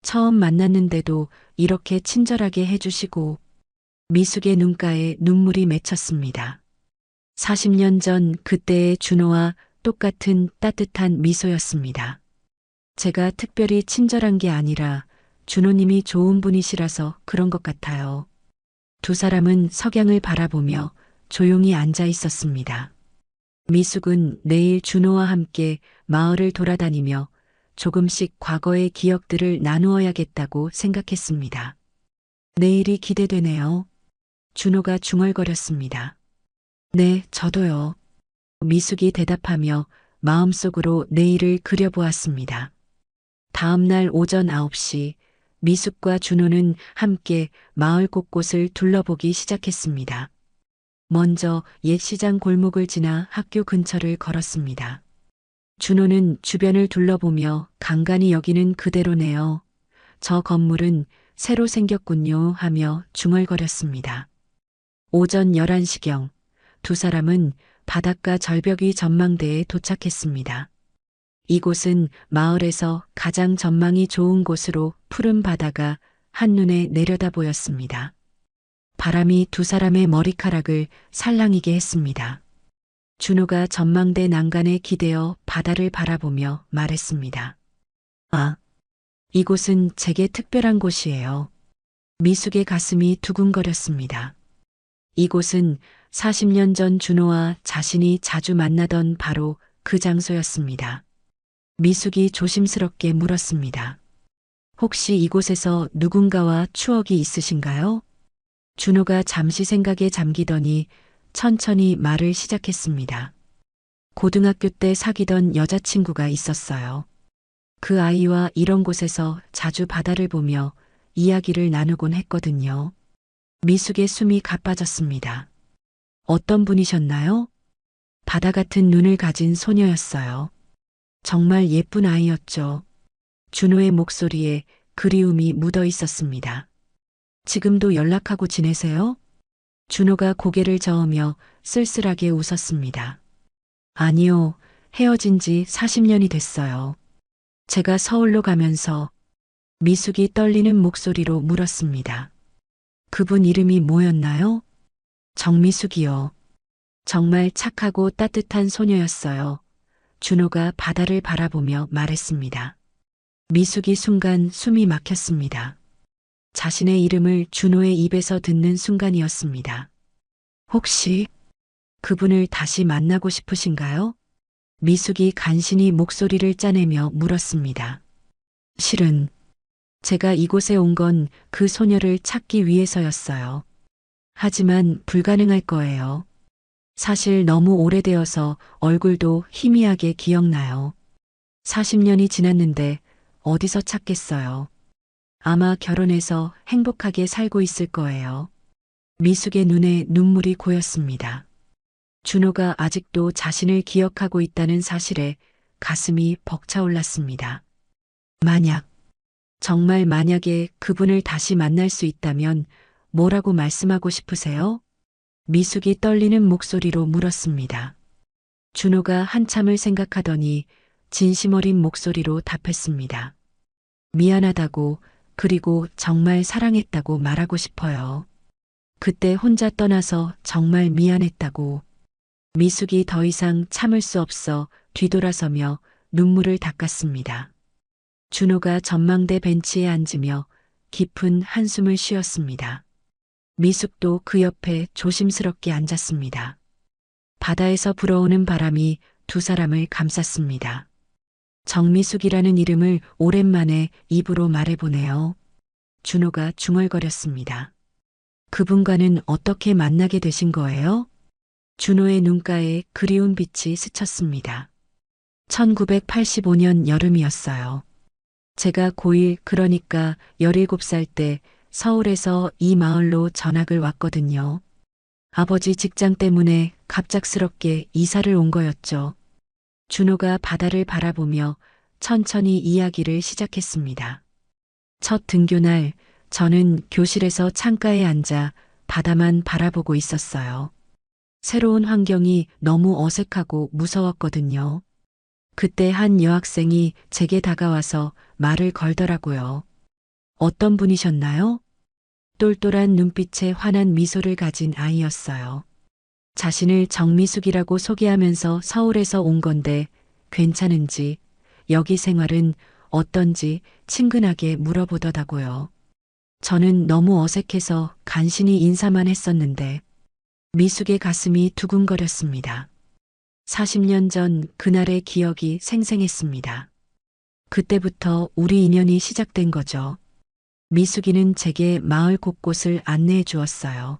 처음 만났는데도 이렇게 친절하게 해주시고. 미숙의 눈가에 눈물이 맺혔습니다. 40년 전 그때의 준호와 똑같은 따뜻한 미소였습니다. 제가 특별히 친절한 게 아니라 준호님이 좋은 분이시라서 그런 것 같아요. 두 사람은 석양을 바라보며 조용히 앉아 있었습니다. 미숙은 내일 준호와 함께 마을을 돌아다니며 조금씩 과거의 기억들을 나누어야겠다고 생각했습니다. 내일이 기대되네요. 준호가 중얼거렸습니다. 네, 저도요. 미숙이 대답하며 마음속으로 내일을 그려보았습니다. 다음 날 오전 9시 미숙과 준호는 함께 마을 곳곳을 둘러보기 시작했습니다. 먼저 옛 시장 골목을 지나 학교 근처를 걸었습니다. 준호는 주변을 둘러보며 간간히 여기는 그대로네요. 저 건물은 새로 생겼군요 하며 중얼거렸습니다. 오전 11시경 두 사람은 바닷가 절벽 위 전망대에 도착했습니다. 이곳은 마을에서 가장 전망이 좋은 곳으로 푸른 바다가 한눈에 내려다 보였습니다. 바람이 두 사람의 머리카락을 살랑이게 했습니다. 준호가 전망대 난간에 기대어 바다를 바라보며 말했습니다. 아, 이곳은 제게 특별한 곳이에요. 미숙의 가슴이 두근거렸습니다. 이곳은 40년 전 준호와 자신이 자주 만나던 바로 그 장소였습니다. 미숙이 조심스럽게 물었습니다. 혹시 이곳에서 누군가와 추억이 있으신가요? 준호가 잠시 생각에 잠기더니 천천히 말을 시작했습니다. 고등학교 때 사귀던 여자친구가 있었어요. 그 아이와 이런 곳에서 자주 바다를 보며 이야기를 나누곤 했거든요. 미숙의 숨이 가빠졌습니다. 어떤 분이셨나요? 바다 같은 눈을 가진 소녀였어요. 정말 예쁜 아이였죠. 준호의 목소리에 그리움이 묻어 있었습니다. 지금도 연락하고 지내세요? 준호가 고개를 저으며 쓸쓸하게 웃었습니다. 아니요, 헤어진 지 40년이 됐어요. 제가 서울로 가면서. 미숙이 떨리는 목소리로 물었습니다. 그분 이름이 뭐였나요? 정미숙이요. 정말 착하고 따뜻한 소녀였어요. 준호가 바다를 바라보며 말했습니다. 미숙이 순간 숨이 막혔습니다. 자신의 이름을 준호의 입에서 듣는 순간이었습니다. 혹시 그분을 다시 만나고 싶으신가요? 미숙이 간신히 목소리를 짜내며 물었습니다. 실은 제가 이곳에 온 건 그 소녀를 찾기 위해서였어요. 하지만 불가능할 거예요. 사실 너무 오래되어서 얼굴도 희미하게 기억나요. 40년이 지났는데 어디서 찾겠어요. 아마 결혼해서 행복하게 살고 있을 거예요. 미숙의 눈에 눈물이 고였습니다. 준호가 아직도 자신을 기억하고 있다는 사실에 가슴이 벅차올랐습니다. 정말 만약에 그분을 다시 만날 수 있다면 뭐라고 말씀하고 싶으세요? 미숙이 떨리는 목소리로 물었습니다. 준호가 한참을 생각하더니 진심 어린 목소리로 답했습니다. 미안하다고, 그리고 정말 사랑했다고 말하고 싶어요. 그때 혼자 떠나서 정말 미안했다고. 미숙이 더 이상 참을 수 없어 뒤돌아서며 눈물을 닦았습니다. 준호가 전망대 벤치에 앉으며 깊은 한숨을 쉬었습니다. 미숙도 그 옆에 조심스럽게 앉았습니다. 바다에서 불어오는 바람이 두 사람을 감쌌습니다. 정미숙이라는 이름을 오랜만에 입으로 말해보네요. 준호가 중얼거렸습니다. 그분과는 어떻게 만나게 되신 거예요? 준호의 눈가에 그리운 빛이 스쳤습니다. 1985년 여름이었어요. 제가 고1, 그러니까 17살 때 서울에서 이 마을로 전학을 왔거든요. 아버지 직장 때문에 갑작스럽게 이사를 온 거였죠. 준호가 바다를 바라보며 천천히 이야기를 시작했습니다. 첫 등교날 저는 교실에서 창가에 앉아 바다만 바라보고 있었어요. 새로운 환경이 너무 어색하고 무서웠거든요. 그때 한 여학생이 제게 다가와서 말을 걸더라고요. 어떤 분이셨나요? 똘똘한 눈빛에 환한 미소를 가진 아이였어요. 자신을 정미숙이라고 소개하면서 서울에서 온 건데 괜찮은지, 여기 생활은 어떤지 친근하게 물어보더라고요. 저는 너무 어색해서 간신히 인사만 했었는데 미숙의 가슴이 두근거렸습니다. 40년 전 그날의 기억이 생생했습니다. 그때부터 우리 인연이 시작된 거죠. 미숙이는 제게 마을 곳곳을 안내해 주었어요.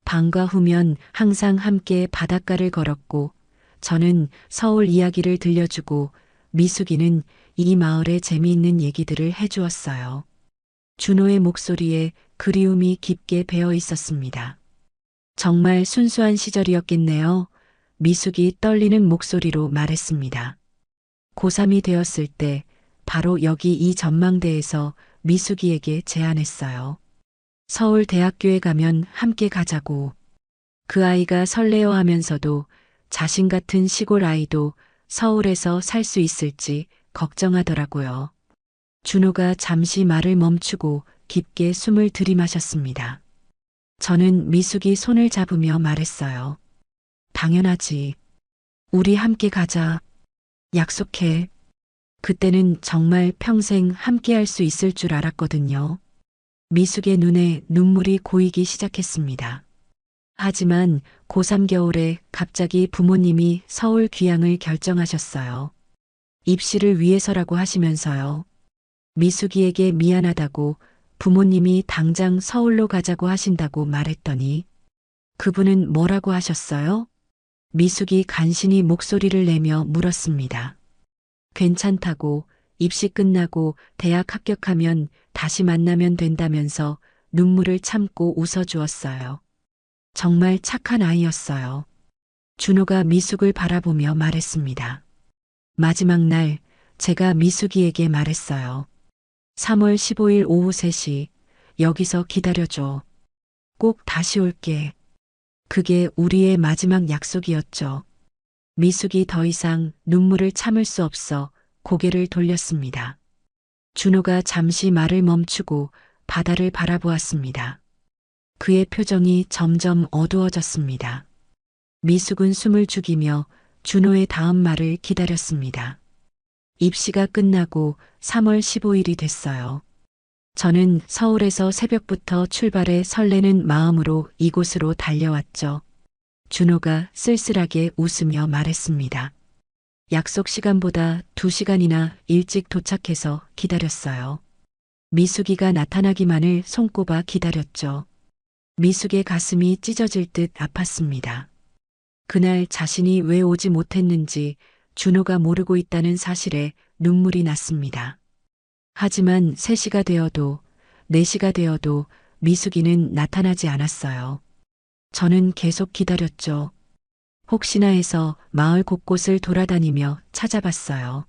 방과 후면 항상 함께 바닷가를 걸었고 저는 서울 이야기를 들려주고 미숙이는 이 마을의 재미있는 얘기들을 해주었어요. 준호의 목소리에 그리움이 깊게 배어 있었습니다. 정말 순수한 시절이었겠네요. 미숙이 떨리는 목소리로 말했습니다. 고3이 되었을 때 바로 여기 이 전망대에서 미숙이에게 제안했어요. 서울대학교에 가면 함께 가자고. 그 아이가 설레어하면서도 자신 같은 시골 아이도 서울에서 살 수 있을지 걱정하더라고요. 준호가 잠시 말을 멈추고 깊게 숨을 들이마셨습니다. 저는 미숙이 손을 잡으며 말했어요. 당연하지. 우리 함께 가자. 약속해. 그때는 정말 평생 함께 할 수 있을 줄 알았거든요. 미숙의 눈에 눈물이 고이기 시작했습니다. 하지만 고3 겨울에 갑자기 부모님이 서울 귀향을 결정하셨어요. 입시를 위해서라고 하시면서요. 미숙이에게 미안하다고 부모님이 당장 서울로 가자고 하신다고 말했더니 그분은 뭐라고 하셨어요? 미숙이 간신히 목소리를 내며 물었습니다. 괜찮다고, 입시 끝나고 대학 합격하면 다시 만나면 된다면서 눈물을 참고 웃어주었어요. 정말 착한 아이였어요. 준호가 미숙을 바라보며 말했습니다. 마지막 날 제가 미숙이에게 말했어요. 3월 15일 오후 3시 여기서 기다려줘. 꼭 다시 올게. 그게 우리의 마지막 약속이었죠. 미숙이 더 이상 눈물을 참을 수 없어 고개를 돌렸습니다. 준호가 잠시 말을 멈추고 바다를 바라보았습니다. 그의 표정이 점점 어두워졌습니다. 미숙은 숨을 죽이며 준호의 다음 말을 기다렸습니다. 입시가 끝나고 3월 15일이 됐어요. 저는 서울에서 새벽부터 출발해 설레는 마음으로 이곳으로 달려왔죠. 준호가 쓸쓸하게 웃으며 말했습니다. 약속 시간보다 2시간이나 일찍 도착해서 기다렸어요. 미숙이가 나타나기만을 손꼽아 기다렸죠. 미숙의 가슴이 찢어질 듯 아팠습니다. 그날 자신이 왜 오지 못했는지 준호가 모르고 있다는 사실에 눈물이 났습니다. 하지만 3시가 되어도 4시가 되어도 미숙이는 나타나지 않았어요. 저는 계속 기다렸죠. 혹시나 해서 마을 곳곳을 돌아다니며 찾아봤어요.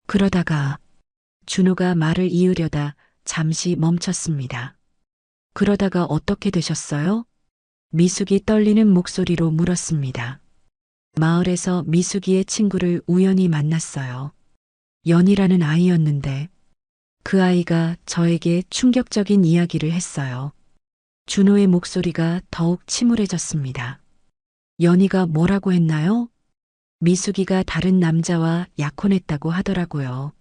그러다가 준호가 말을 이으려다 잠시 멈췄습니다. 그러다가 어떻게 되셨어요? 미숙이 떨리는 목소리로 물었습니다. 마을에서 미숙이의 친구를 우연히 만났어요. 연이라는 아이였는데 그 아이가 저에게 충격적인 이야기를 했어요. 준호의 목소리가 더욱 침울해졌습니다. 연희가 뭐라고 했나요? 미숙이가 다른 남자와 약혼했다고 하더라고요.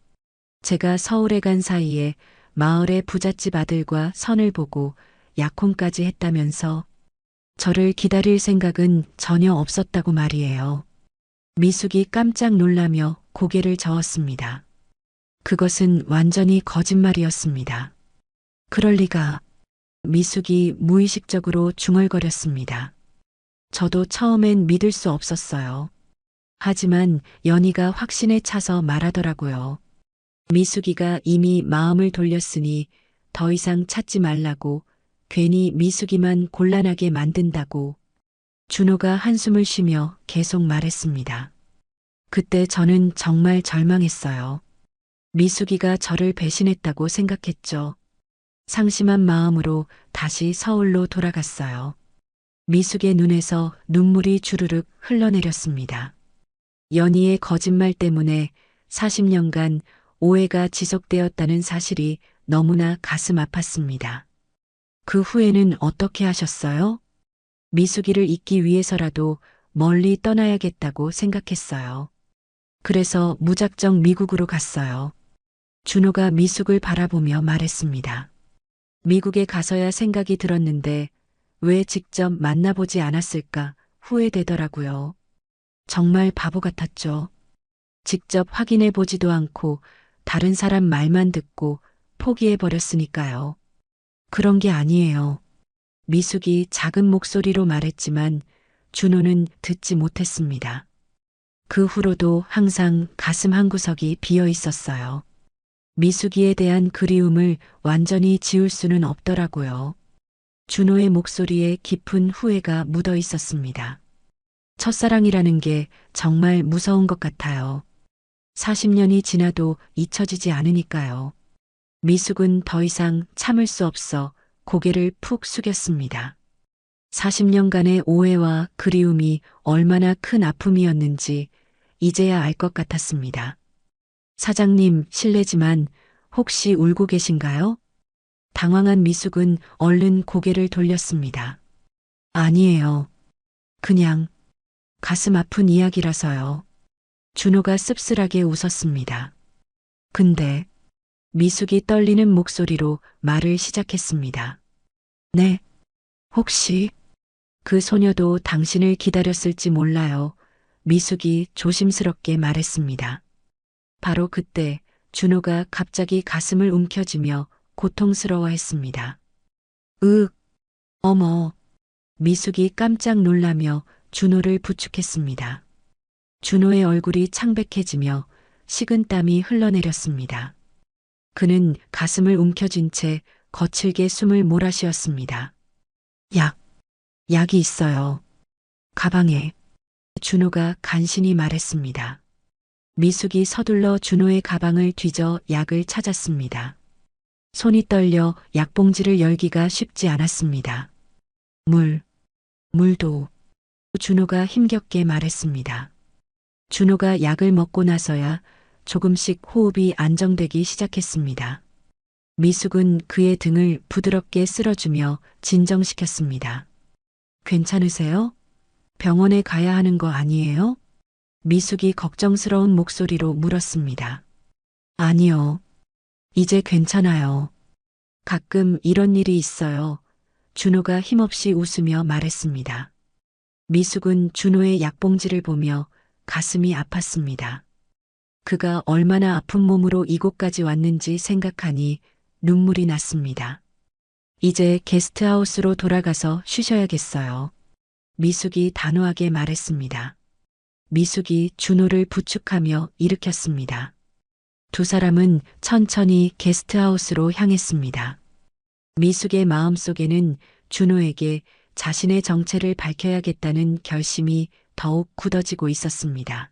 제가 서울에 간 사이에 마을의 부잣집 아들과 선을 보고 약혼까지 했다면서 저를 기다릴 생각은 전혀 없었다고 말이에요. 미숙이 깜짝 놀라며 고개를 저었습니다. 그것은 완전히 거짓말이었습니다. 그럴 리가. 미숙이 무의식적으로 중얼거렸습니다. 저도 처음엔 믿을 수 없었어요. 하지만 연희가 확신에 차서 말하더라고요. 미숙이가 이미 마음을 돌렸으니 더 이상 찾지 말라고, 괜히 미숙이만 곤란하게 만든다고. 준호가 한숨을 쉬며 계속 말했습니다. 그때 저는 정말 절망했어요. 미숙이가 저를 배신했다고 생각했죠. 상심한 마음으로 다시 서울로 돌아갔어요. 미숙의 눈에서 눈물이 주르륵 흘러내렸습니다. 연희의 거짓말 때문에 40년간 오해가 지속되었다는 사실이 너무나 가슴 아팠습니다. 그 후에는 어떻게 하셨어요? 미숙이를 잊기 위해서라도 멀리 떠나야겠다고 생각했어요. 그래서 무작정 미국으로 갔어요. 준호가 미숙을 바라보며 말했습니다. 미국에 가서야 생각이 들었는데 왜 직접 만나보지 않았을까 후회되더라고요. 정말 바보 같았죠. 직접 확인해 보지도 않고 다른 사람 말만 듣고 포기해 버렸으니까요. 그런 게 아니에요. 미숙이 작은 목소리로 말했지만 준호는 듣지 못했습니다. 그 후로도 항상 가슴 한구석이 비어 있었어요. 미숙이에 대한 그리움을 완전히 지울 수는 없더라고요. 준호의 목소리에 깊은 후회가 묻어 있었습니다. 첫사랑이라는 게 정말 무서운 것 같아요. 40년이 지나도 잊혀지지 않으니까요. 미숙은 더 이상 참을 수 없어 고개를 푹 숙였습니다. 40년간의 오해와 그리움이 얼마나 큰 아픔이었는지 이제야 알 것 같았습니다. 사장님, 실례지만 혹시 울고 계신가요? 당황한 미숙은 얼른 고개를 돌렸습니다. 아니에요. 그냥 가슴 아픈 이야기라서요. 준호가 씁쓸하게 웃었습니다. 근데 미숙이 떨리는 목소리로 말을 시작했습니다. 네, 혹시 그 소녀도 당신을 기다렸을지 몰라요. 미숙이 조심스럽게 말했습니다. 바로 그때 준호가 갑자기 가슴을 움켜쥐며 고통스러워했습니다. 으, 어머. 미숙이 깜짝 놀라며 준호를 부축했습니다. 준호의 얼굴이 창백해지며 식은땀이 흘러내렸습니다. 그는 가슴을 움켜쥔 채 거칠게 숨을 몰아쉬었습니다. 약이 있어요. 가방에. 준호가 간신히 말했습니다. 미숙이 서둘러 준호의 가방을 뒤져 약을 찾았습니다. 손이 떨려 약봉지를 열기가 쉽지 않았습니다. 물도. 준호가 힘겹게 말했습니다. 준호가 약을 먹고 나서야 조금씩 호흡이 안정되기 시작했습니다. 미숙은 그의 등을 부드럽게 쓸어주며 진정시켰습니다. 괜찮으세요? 병원에 가야 하는 거 아니에요? 미숙이 걱정스러운 목소리로 물었습니다. 아니요. 이제 괜찮아요. 가끔 이런 일이 있어요. 준호가 힘없이 웃으며 말했습니다. 미숙은 준호의 약봉지를 보며 가슴이 아팠습니다. 그가 얼마나 아픈 몸으로 이곳까지 왔는지 생각하니 눈물이 났습니다. 이제 게스트하우스로 돌아가서 쉬셔야겠어요. 미숙이 단호하게 말했습니다. 미숙이 준호를 부축하며 일으켰습니다. 두 사람은 천천히 게스트하우스로 향했습니다. 미숙의 마음속에는 준호에게 자신의 정체를 밝혀야겠다는 결심이 더욱 굳어지고 있었습니다.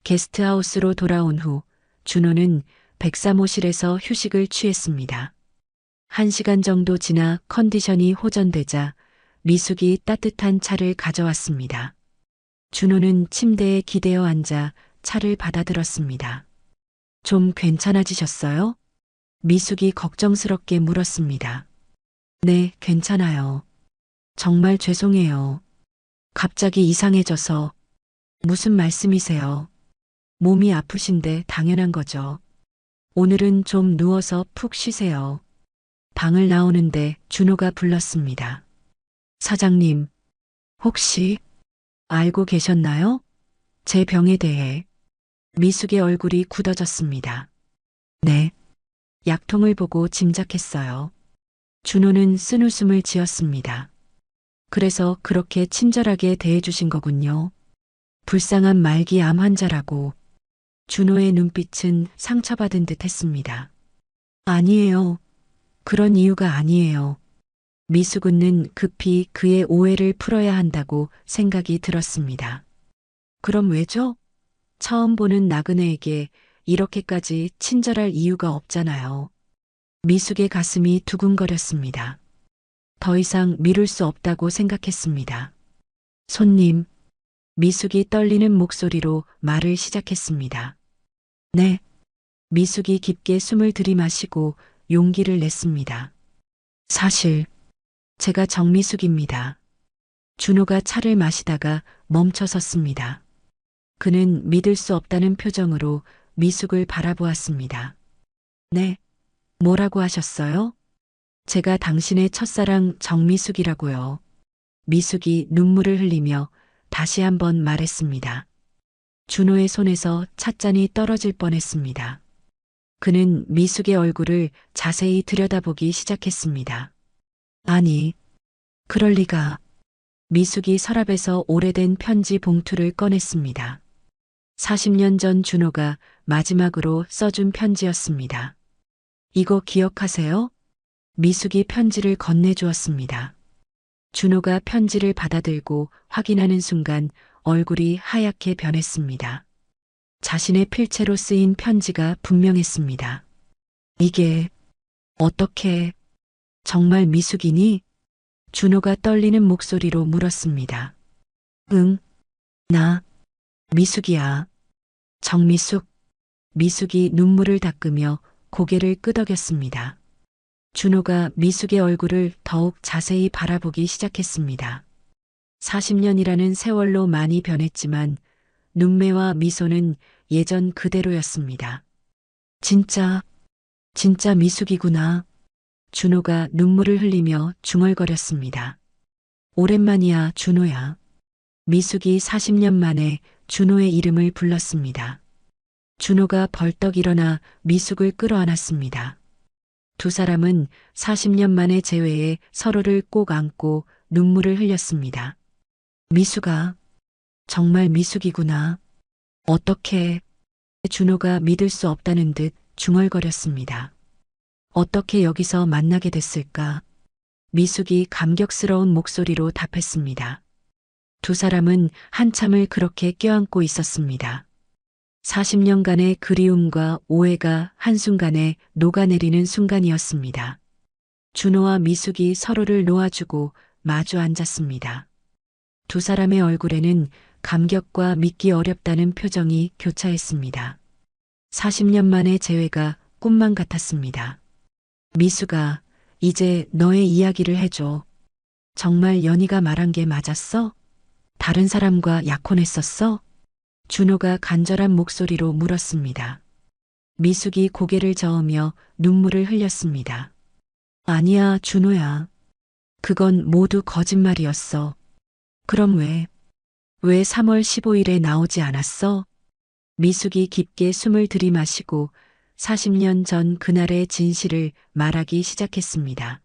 게스트하우스로 돌아온 후 준호는 백사모실에서 휴식을 취했습니다. 1시간 정도 지나 컨디션이 호전되자 미숙이 따뜻한 차를 가져왔습니다. 준호는 침대에 기대어 앉아 차를 받아들었습니다. 좀 괜찮아지셨어요? 미숙이 걱정스럽게 물었습니다. 네, 괜찮아요. 정말 죄송해요. 갑자기 이상해져서. 무슨 말씀이세요? 몸이 아프신데 당연한 거죠. 오늘은 좀 누워서 푹 쉬세요. 방을 나오는데 준호가 불렀습니다. 사장님, 혹시 알고 계셨나요? 제 병에 대해. 미숙의 얼굴이 굳어졌습니다. 네. 약통을 보고 짐작했어요. 준호는 쓴웃음을 지었습니다. 그래서 그렇게 친절하게 대해주신 거군요. 불쌍한 말기 암 환자라고. 준호의 눈빛은 상처받은 듯 했습니다. 아니에요. 그런 이유가 아니에요. 미숙은 급히 그의 오해를 풀어야 한다고 생각이 들었습니다. 그럼 왜죠? 처음 보는 나그네에게 이렇게까지 친절할 이유가 없잖아요. 미숙의 가슴이 두근거렸습니다. 더 이상 미룰 수 없다고 생각했습니다. 손님, 미숙이 떨리는 목소리로 말을 시작했습니다. 네. 미숙이 깊게 숨을 들이마시고 용기를 냈습니다. 사실, 제가 정미숙입니다. 준호가 차를 마시다가 멈춰섰습니다. 그는 믿을 수 없다는 표정으로 미숙을 바라보았습니다. 네. 뭐라고 하셨어요? 제가 당신의 첫사랑 정미숙이라고요. 미숙이 눈물을 흘리며 다시 한번 말했습니다. 준호의 손에서 찻잔이 떨어질 뻔했습니다. 그는 미숙의 얼굴을 자세히 들여다보기 시작했습니다. 아니, 그럴 리가. 미숙이 서랍에서 오래된 편지 봉투를 꺼냈습니다. 40년 전 준호가 마지막으로 써준 편지였습니다. 이거 기억하세요? 미숙이 편지를 건네주었습니다. 준호가 편지를 받아들고 확인하는 순간 얼굴이 하얗게 변했습니다. 자신의 필체로 쓰인 편지가 분명했습니다. 이게 어떻게 정말 미숙이니? 준호가 떨리는 목소리로 물었습니다. 응, 나 미숙이야. 정미숙. 미숙이 눈물을 닦으며 고개를 끄덕였습니다. 준호가 미숙의 얼굴을 더욱 자세히 바라보기 시작했습니다. 40년이라는 세월로 많이 변했지만 눈매와 미소는 예전 그대로였습니다. 진짜 미숙이구나. 준호가 눈물을 흘리며 중얼거렸습니다. 오랜만이야, 준호야. 미숙이 40년 만에 준호의 이름을 불렀습니다. 준호가 벌떡 일어나 미숙을 끌어안았습니다. 두 사람은 40년 만의 재회에 서로를 꼭 안고 눈물을 흘렸습니다. 미숙아, 정말 미숙이구나. 어떻게? 준호가 믿을 수 없다는 듯 중얼거렸습니다. 어떻게 여기서 만나게 됐을까? 미숙이 감격스러운 목소리로 답했습니다. 두 사람은 한참을 그렇게 껴안고 있었습니다. 40년간의 그리움과 오해가 한순간에 녹아내리는 순간이었습니다. 준호와 미숙이 서로를 놓아주고 마주 앉았습니다. 두 사람의 얼굴에는 감격과 믿기 어렵다는 표정이 교차했습니다. 40년 만의 재회가 꿈만 같았습니다. 미숙아, 이제 너의 이야기를 해줘. 정말 연희가 말한 게 맞았어? 다른 사람과 약혼했었어? 준호가 간절한 목소리로 물었습니다. 미숙이 고개를 저으며 눈물을 흘렸습니다. 아니야, 준호야. 그건 모두 거짓말이었어. 그럼 왜 3월 15일에 나오지 않았어? 미숙이 깊게 숨을 들이마시고 40년 전 그날의 진실을 말하기 시작했습니다.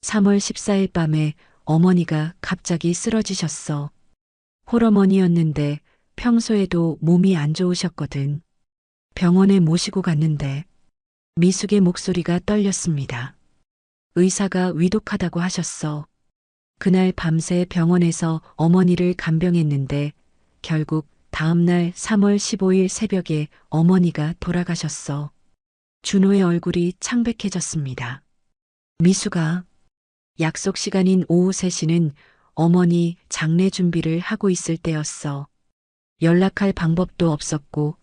3월 14일 밤에 어머니가 갑자기 쓰러지셨어. 홀어머니였는데 평소에도 몸이 안 좋으셨거든. 병원에 모시고 갔는데 미숙의 목소리가 떨렸습니다. 의사가 위독하다고 하셨어. 그날 밤새 병원에서 어머니를 간병했는데 결국 다음날 3월 15일 새벽에 어머니가 돌아가셨어. 준호의 얼굴이 창백해졌습니다. 미숙아, 약속 시간인 오후 3시는 어머니 장례 준비를 하고 있을 때였어. 연락할 방법도 없었고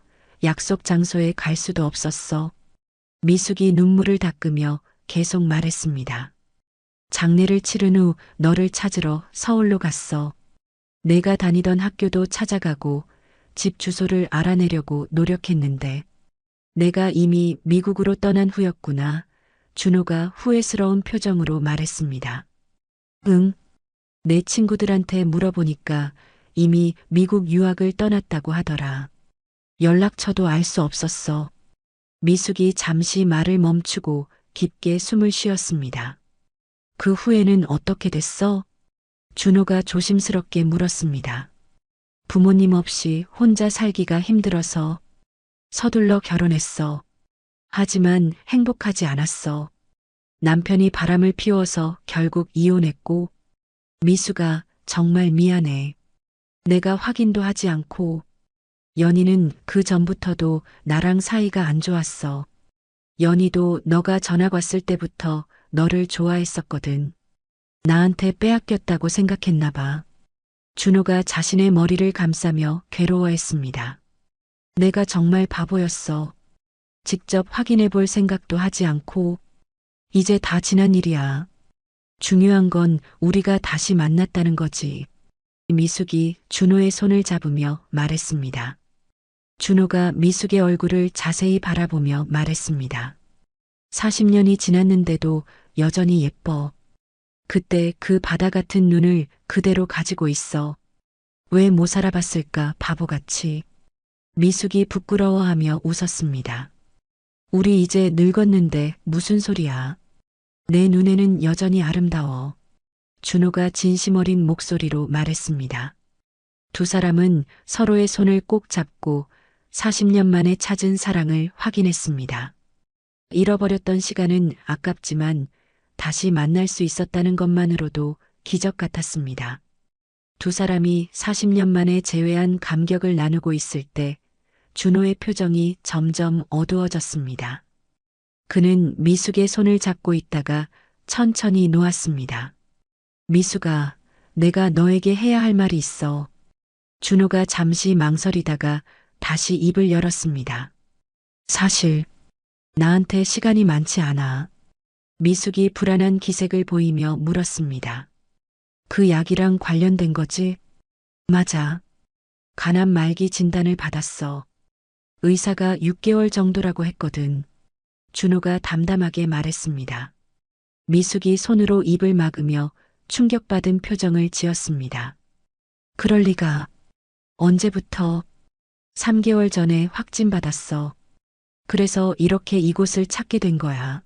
약속 장소에 갈 수도 없었어. 미숙이 눈물을 닦으며 계속 말했습니다. 장례를 치른 후 너를 찾으러 서울로 갔어. 내가 다니던 학교도 찾아가고 집 주소를 알아내려고 노력했는데 내가 이미 미국으로 떠난 후였구나. 준호가 후회스러운 표정으로 말했습니다. 응, 내 친구들한테 물어보니까 이미 미국 유학을 떠났다고 하더라. 연락처도 알 수 없었어. 미숙이 잠시 말을 멈추고 깊게 숨을 쉬었습니다. 그 후에는 어떻게 됐어? 준호가 조심스럽게 물었습니다. 부모님 없이 혼자 살기가 힘들어서 서둘러 결혼했어. 하지만 행복하지 않았어. 남편이 바람을 피워서 결국 이혼했고, 미수가 정말 미안해. 내가 확인도 하지 않고, 연희는 그 전부터도 나랑 사이가 안 좋았어. 연희도 너가 전학 왔을 때부터 너를 좋아했었거든. 나한테 빼앗겼다고 생각했나 봐. 준호가 자신의 머리를 감싸며 괴로워했습니다. 내가 정말 바보였어. 직접 확인해 볼 생각도 하지 않고, 이제 다 지난 일이야. 중요한 건 우리가 다시 만났다는 거지. 미숙이 준호의 손을 잡으며 말했습니다. 준호가 미숙의 얼굴을 자세히 바라보며 말했습니다. 40년이 지났는데도 여전히 예뻐. 그때 그 바다 같은 눈을 그대로 가지고 있어. 왜 못 살아봤을까 바보같이. 미숙이 부끄러워하며 웃었습니다. 우리 이제 늙었는데 무슨 소리야. 내 눈에는 여전히 아름다워. 준호가 진심 어린 목소리로 말했습니다. 두 사람은 서로의 손을 꼭 잡고 40년 만에 찾은 사랑을 확인했습니다. 잃어버렸던 시간은 아깝지만 다시 만날 수 있었다는 것만으로도 기적 같았습니다. 두 사람이 40년 만에 재회한 감격을 나누고 있을 때 준호의 표정이 점점 어두워졌습니다. 그는 미숙의 손을 잡고 있다가 천천히 놓았습니다. 미숙아, 내가 너에게 해야 할 말이 있어. 준호가 잠시 망설이다가 다시 입을 열었습니다. 사실 나한테 시간이 많지 않아. 미숙이 불안한 기색을 보이며 물었습니다. 그 약이랑 관련된 거지? 맞아. 간암 말기 진단을 받았어. 의사가 6개월 정도라고 했거든. 준호가 담담하게 말했습니다. 미숙이 손으로 입을 막으며 충격받은 표정을 지었습니다. 그럴 리가. 언제부터? 3개월 전에 확진받았어. 그래서 이렇게 이곳을 찾게 된 거야.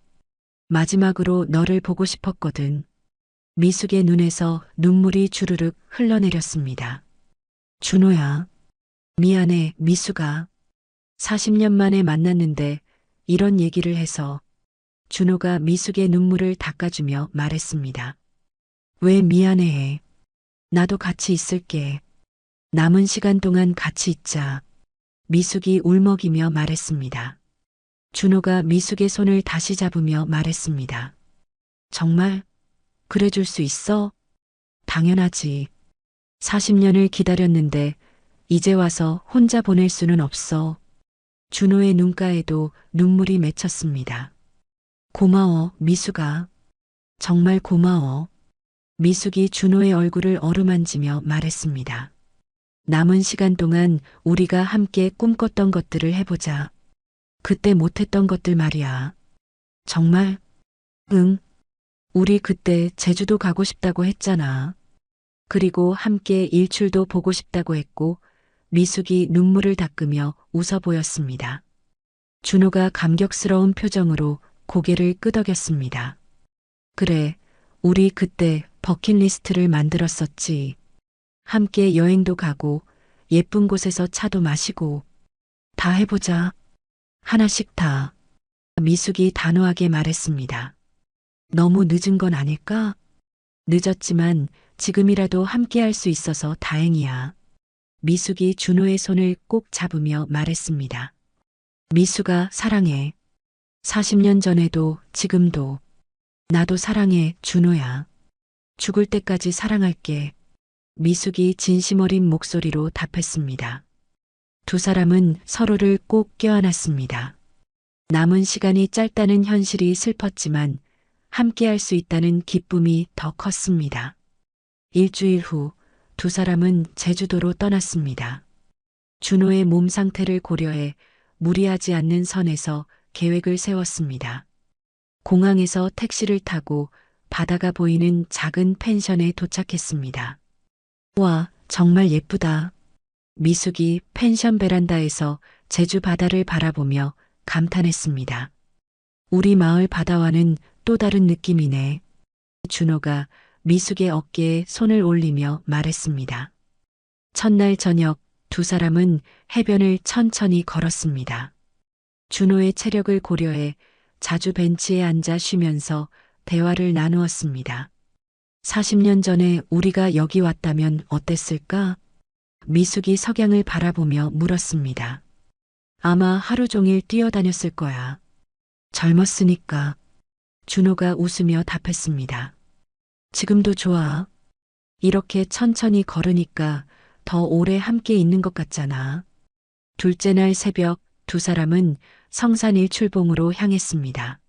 마지막으로 너를 보고 싶었거든. 미숙의 눈에서 눈물이 주르륵 흘러내렸습니다. 준호야. 미안해, 미숙아. 40년 만에 만났는데 이런 얘기를 해서. 준호가 미숙의 눈물을 닦아주며 말했습니다. 왜 미안해해. 나도 같이 있을게. 남은 시간 동안 같이 있자. 미숙이 울먹이며 말했습니다. 준호가 미숙의 손을 다시 잡으며 말했습니다. 정말? 그래줄 수 있어? 당연하지. 40년을 기다렸는데 이제 와서 혼자 보낼 수는 없어. 준호의 눈가에도 눈물이 맺혔습니다. 고마워, 미숙아. 정말 고마워. 미숙이 준호의 얼굴을 어루만지며 말했습니다. 남은 시간 동안 우리가 함께 꿈꿨던 것들을 해보자. 그때 못했던 것들 말이야. 정말? 응. 우리 그때 제주도 가고 싶다고 했잖아. 그리고 함께 일출도 보고 싶다고 했고, 미숙이 눈물을 닦으며 웃어 보였습니다. 준호가 감격스러운 표정으로 고개를 끄덕였습니다. 그래, 우리 그때 버킷리스트를 만들었었지. 함께 여행도 가고, 예쁜 곳에서 차도 마시고, 다 해보자. 하나씩 다. 미숙이 단호하게 말했습니다. 너무 늦은 건 아닐까? 늦었지만 지금이라도 함께 할 수 있어서 다행이야. 미숙이 준호의 손을 꼭 잡으며 말했습니다. 미숙아, 사랑해. 40년 전에도 지금도. 나도 사랑해, 준호야. 죽을 때까지 사랑할게. 미숙이 진심 어린 목소리로 답했습니다. 두 사람은 서로를 꼭 껴안았습니다. 남은 시간이 짧다는 현실이 슬펐지만 함께 할 수 있다는 기쁨이 더 컸습니다. 일주일 후 두 사람은 제주도로 떠났습니다. 준호의 몸 상태를 고려해 무리하지 않는 선에서 계획을 세웠습니다. 공항에서 택시를 타고 바다가 보이는 작은 펜션에 도착했습니다. 와, 정말 예쁘다. 미숙이 펜션 베란다에서 제주 바다를 바라보며 감탄했습니다. 우리 마을 바다와는 또 다른 느낌이네. 준호가 미숙의 어깨에 손을 올리며 말했습니다. 첫날 저녁 두 사람은 해변을 천천히 걸었습니다. 준호의 체력을 고려해 자주 벤치에 앉아 쉬면서 대화를 나누었습니다. 40년 전에 우리가 여기 왔다면 어땠을까? 미숙이 석양을 바라보며 물었습니다. 아마 하루 종일 뛰어다녔을 거야. 젊었으니까. 준호가 웃으며 답했습니다. 지금도 좋아. 이렇게 천천히 걸으니까 더 오래 함께 있는 것 같잖아. 둘째 날 새벽 두 사람은 성산 일출봉으로 향했습니다.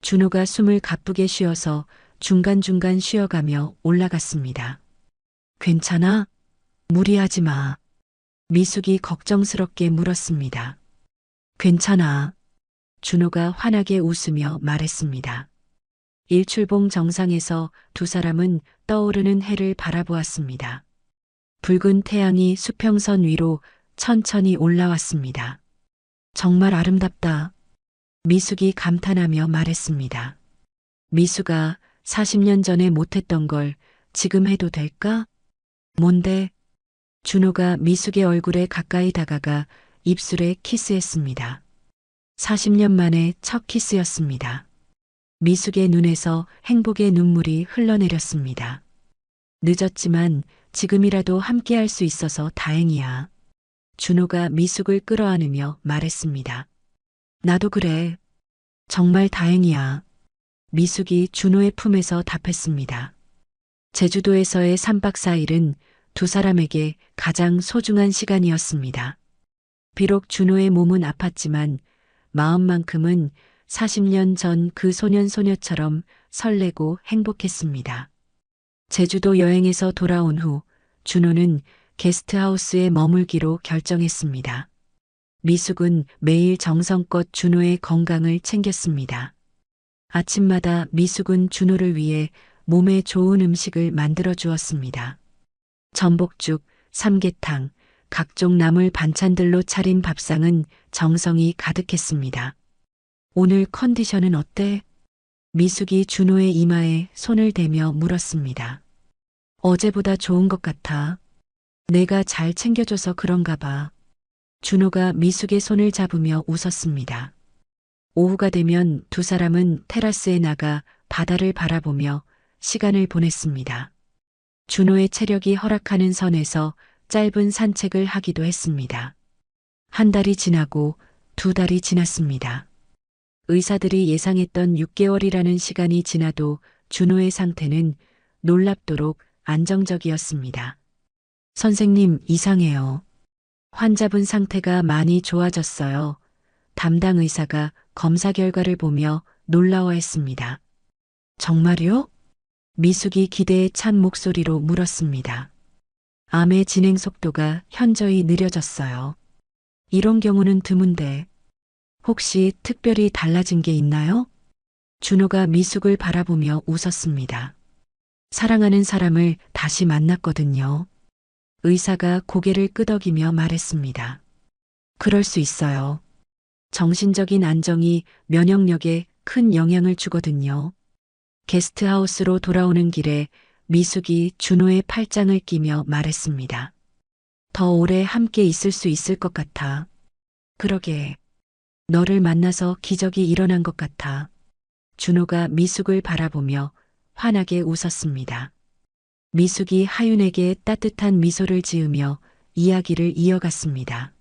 준호가 숨을 가쁘게 쉬어서 중간중간 쉬어가며 올라갔습니다. 괜찮아? 무리하지 마. 미숙이 걱정스럽게 물었습니다. 괜찮아. 준호가 환하게 웃으며 말했습니다. 일출봉 정상에서 두 사람은 떠오르는 해를 바라보았습니다. 붉은 태양이 수평선 위로 천천히 올라왔습니다. 정말 아름답다. 미숙이 감탄하며 말했습니다. 미숙아, 40년 전에 못했던 걸 지금 해도 될까? 뭔데? 준호가 미숙의 얼굴에 가까이 다가가 입술에 키스했습니다. 40년 만에 첫 키스였습니다. 미숙의 눈에서 행복의 눈물이 흘러내렸습니다. 늦었지만 지금이라도 함께 할 수 있어서 다행이야. 준호가 미숙을 끌어안으며 말했습니다. 나도 그래. 정말 다행이야. 미숙이 준호의 품에서 답했습니다. 제주도에서의 3박 4일은 두 사람에게 가장 소중한 시간이었습니다. 비록 준호의 몸은 아팠지만 마음만큼은 40년 전 그 소년 소녀처럼 설레고 행복했습니다. 제주도 여행에서 돌아온 후 준호는 게스트하우스에 머물기로 결정했습니다. 미숙은 매일 정성껏 준호의 건강을 챙겼습니다. 아침마다 미숙은 준호를 위해 몸에 좋은 음식을 만들어 주었습니다. 전복죽, 삼계탕, 각종 나물 반찬들로 차린 밥상은 정성이 가득했습니다. 오늘 컨디션은 어때? 미숙이 준호의 이마에 손을 대며 물었습니다. 어제보다 좋은 것 같아. 내가 잘 챙겨줘서 그런가 봐. 준호가 미숙의 손을 잡으며 웃었습니다. 오후가 되면 두 사람은 테라스에 나가 바다를 바라보며 시간을 보냈습니다. 준호의 체력이 허락하는 선에서 짧은 산책을 하기도 했습니다. 한 달이 지나고 두 달이 지났습니다. 의사들이 예상했던 6개월이라는 시간이 지나도 준호의 상태는 놀랍도록 안정적이었습니다. 선생님, 이상해요. 환자분 상태가 많이 좋아졌어요. 담당 의사가 검사 결과를 보며 놀라워했습니다. 정말요? 미숙이 기대에 찬 목소리로 물었습니다. 암의 진행 속도가 현저히 느려졌어요. 이런 경우는 드문데 혹시 특별히 달라진 게 있나요? 준호가 미숙을 바라보며 웃었습니다. 사랑하는 사람을 다시 만났거든요. 의사가 고개를 끄덕이며 말했습니다. 그럴 수 있어요. 정신적인 안정이 면역력에 큰 영향을 주거든요. 게스트하우스로 돌아오는 길에 미숙이 준호의 팔짱을 끼며 말했습니다. 더 오래 함께 있을 수 있을 것 같아. 그러게. 너를 만나서 기적이 일어난 것 같아. 준호가 미숙을 바라보며 환하게 웃었습니다. 미숙이 하윤에게 따뜻한 미소를 지으며 이야기를 이어갔습니다.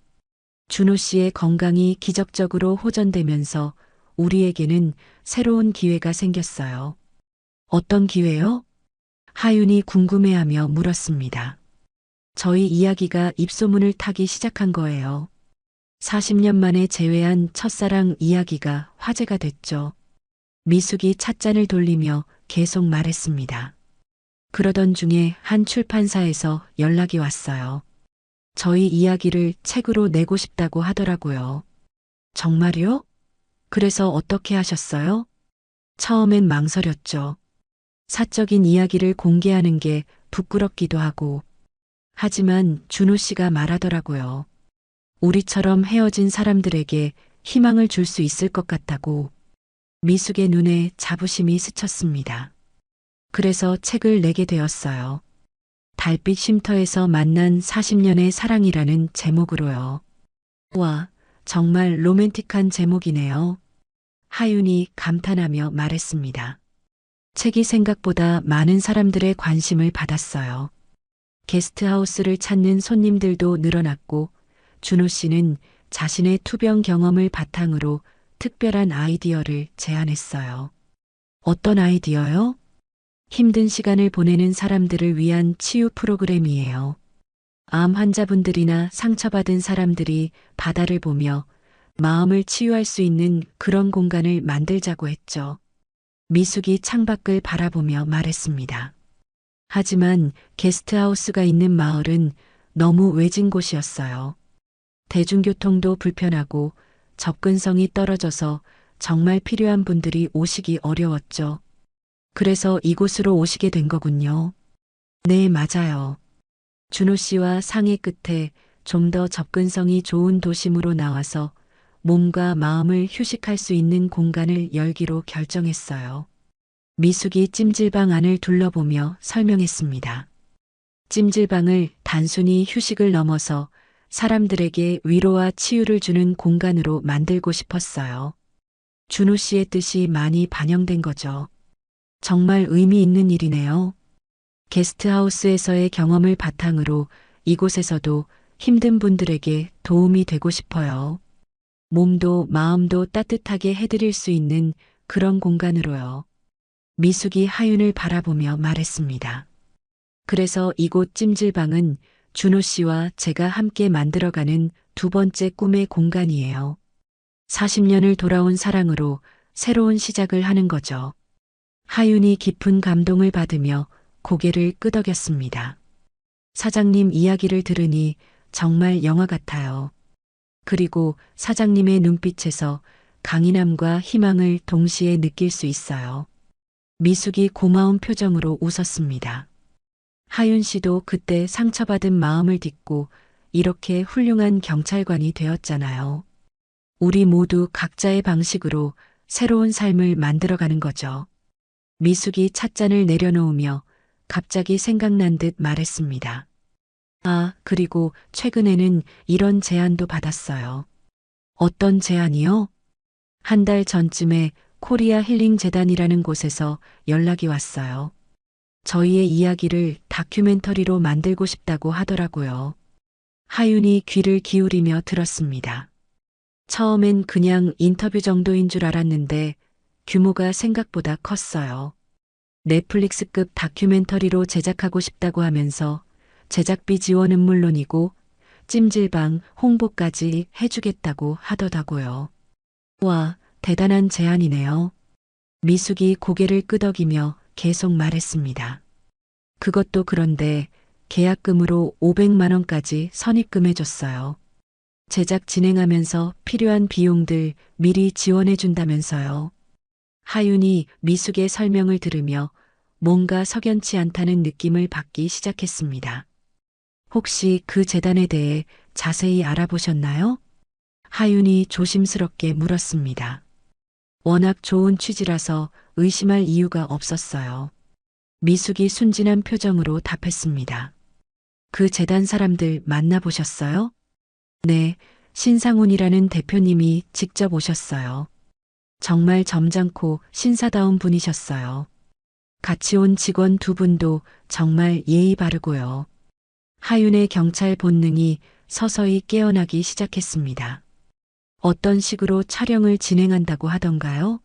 준호 씨의 건강이 기적적으로 호전되면서 우리에게는 새로운 기회가 생겼어요. 어떤 기회요? 하윤이 궁금해하며 물었습니다. 저희 이야기가 입소문을 타기 시작한 거예요. 40년 만에 재회한 첫사랑 이야기가 화제가 됐죠. 미숙이 찻잔을 돌리며 계속 말했습니다. 그러던 중에 한 출판사에서 연락이 왔어요. 저희 이야기를 책으로 내고 싶다고 하더라고요. 정말요? 그래서 어떻게 하셨어요? 처음엔 망설였죠. 사적인 이야기를 공개하는 게 부끄럽기도 하고. 하지만 준호 씨가 말하더라고요. 우리처럼 헤어진 사람들에게 희망을 줄 수 있을 것 같다고. 미숙의 눈에 자부심이 스쳤습니다. 그래서 책을 내게 되었어요. 달빛 쉼터에서 만난 40년의 사랑이라는 제목으로요. 와, 정말 로맨틱한 제목이네요. 하윤이 감탄하며 말했습니다. 책이 생각보다 많은 사람들의 관심을 받았어요. 게스트하우스를 찾는 손님들도 늘어났고 준호 씨는 자신의 투병 경험을 바탕으로 특별한 아이디어를 제안했어요. 어떤 아이디어요? 힘든 시간을 보내는 사람들을 위한 치유 프로그램이에요. 암 환자분들이나 상처받은 사람들이 바다를 보며 마음을 치유할 수 있는 그런 공간을 만들자고 했죠. 미숙이 창밖을 바라보며 말했습니다. 하지만 게스트하우스가 있는 마을은 너무 외진 곳이었어요. 대중교통도 불편하고 접근성이 떨어져서 정말 필요한 분들이 오시기 어려웠죠. 그래서 이곳으로 오시게 된 거군요. 네, 맞아요. 준호 씨와 상의 끝에 좀 더 접근성이 좋은 도심으로 나와서 몸과 마음을 휴식할 수 있는 공간을 열기로 결정했어요. 미숙이 찜질방 안을 둘러보며 설명했습니다. 찜질방을 단순히 휴식을 넘어서 사람들에게 위로와 치유를 주는 공간으로 만들고 싶었어요. 준호 씨의 뜻이 많이 반영된 거죠. 정말 의미 있는 일이네요. 게스트하우스에서의 경험을 바탕으로 이곳에서도 힘든 분들에게 도움이 되고 싶어요. 몸도 마음도 따뜻하게 해드릴 수 있는 그런 공간으로요. 미숙이 하윤을 바라보며 말했습니다. 그래서 이곳 찜질방은 준호 씨와 제가 함께 만들어가는 두 번째 꿈의 공간이에요. 40년을 돌아온 사랑으로 새로운 시작을 하는 거죠. 하윤이 깊은 감동을 받으며 고개를 끄덕였습니다. 사장님 이야기를 들으니 정말 영화 같아요. 그리고 사장님의 눈빛에서 강인함과 희망을 동시에 느낄 수 있어요. 미숙이 고마운 표정으로 웃었습니다. 하윤 씨도 그때 상처받은 마음을 딛고 이렇게 훌륭한 경찰관이 되었잖아요. 우리 모두 각자의 방식으로 새로운 삶을 만들어가는 거죠. 미숙이 찻잔을 내려놓으며 갑자기 생각난 듯 말했습니다. 아, 그리고 최근에는 이런 제안도 받았어요. 어떤 제안이요? 한 달 전쯤에 코리아 힐링 재단이라는 곳에서 연락이 왔어요. 저희의 이야기를 다큐멘터리로 만들고 싶다고 하더라고요. 하윤이 귀를 기울이며 들었습니다. 처음엔 그냥 인터뷰 정도인 줄 알았는데 규모가 생각보다 컸어요. 넷플릭스급 다큐멘터리로 제작하고 싶다고 하면서 제작비 지원은 물론이고 찜질방 홍보까지 해주겠다고 하더라고요. 와, 대단한 제안이네요. 미숙이 고개를 끄덕이며 계속 말했습니다. 그것도 그런데 계약금으로 500만 원까지 선입금해줬어요. 제작 진행하면서 필요한 비용들 미리 지원해 준다면서요. 하윤이 미숙의 설명을 들으며 뭔가 석연치 않다는 느낌을 받기 시작했습니다. 혹시 그 재단에 대해 자세히 알아보셨나요? 하윤이 조심스럽게 물었습니다. 워낙 좋은 취지라서 의심할 이유가 없었어요. 미숙이 순진한 표정으로 답했습니다. 그 재단 사람들 만나보셨어요? 네, 신상훈이라는 대표님이 직접 오셨어요. 정말 점잖고 신사다운 분이셨어요. 같이 온 직원 두 분도 정말 예의 바르고요. 하윤의 경찰 본능이 서서히 깨어나기 시작했습니다. 어떤 식으로 촬영을 진행한다고 하던가요?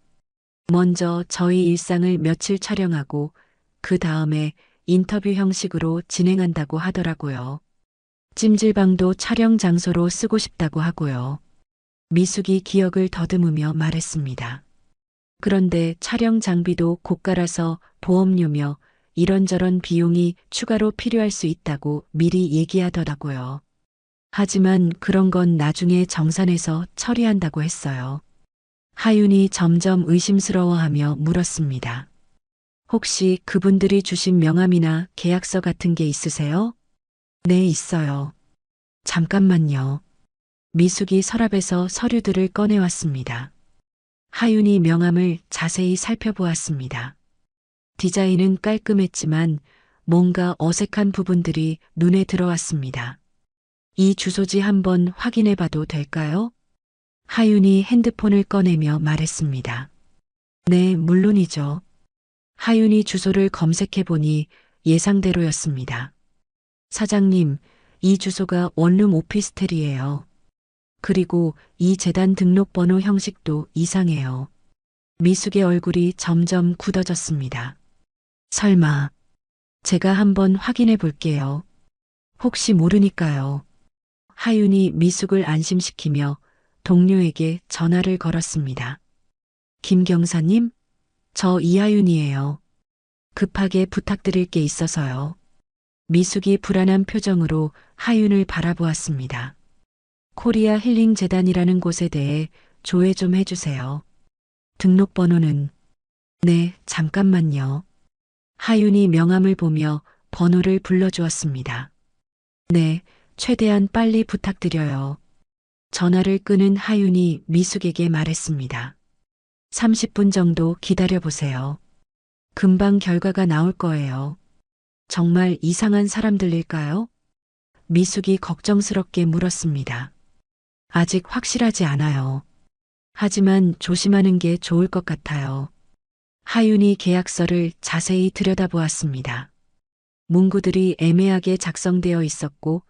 먼저 저희 일상을 며칠 촬영하고 그 다음에 인터뷰 형식으로 진행한다고 하더라고요. 찜질방도 촬영 장소로 쓰고 싶다고 하고요. 미숙이 기억을 더듬으며 말했습니다. 그런데 촬영 장비도 고가라서 보험료며 이런저런 비용이 추가로 필요할 수 있다고 미리 얘기하더라고요. 하지만 그런 건 나중에 정산해서 처리한다고 했어요. 하윤이 점점 의심스러워하며 물었습니다. 혹시 그분들이 주신 명함이나 계약서 같은 게 있으세요? 네, 있어요. 잠깐만요. 미숙이 서랍에서 서류들을 꺼내왔습니다. 하윤이 명함을 자세히 살펴보았습니다. 디자인은 깔끔했지만 뭔가 어색한 부분들이 눈에 들어왔습니다. 이 주소지 한번 확인해 봐도 될까요? 하윤이 핸드폰을 꺼내며 말했습니다. 네, 물론이죠. 하윤이 주소를 검색해 보니 예상대로였습니다. 사장님, 이 주소가 원룸 오피스텔이에요. 그리고 이 재단 등록번호 형식도 이상해요. 미숙의 얼굴이 점점 굳어졌습니다. 설마, 제가 한번 확인해 볼게요. 혹시 모르니까요. 하윤이 미숙을 안심시키며 동료에게 전화를 걸었습니다. 김경사님, 저 이하윤이에요. 급하게 부탁드릴 게 있어서요. 미숙이 불안한 표정으로 하윤을 바라보았습니다. 코리아 힐링 재단이라는 곳에 대해 조회 좀 해주세요. 등록번호는? 네, 잠깐만요. 하윤이 명함을 보며 번호를 불러주었습니다. 네, 최대한 빨리 부탁드려요. 전화를 끊은 하윤이 미숙에게 말했습니다. 30분 정도 기다려보세요. 금방 결과가 나올 거예요. 정말 이상한 사람들일까요? 미숙이 걱정스럽게 물었습니다. 아직 확실하지 않아요. 하지만 조심하는 게 좋을 것 같아요. 하윤이 계약서를 자세히 들여다보았습니다. 문구들이 애매하게 작성되어 있었고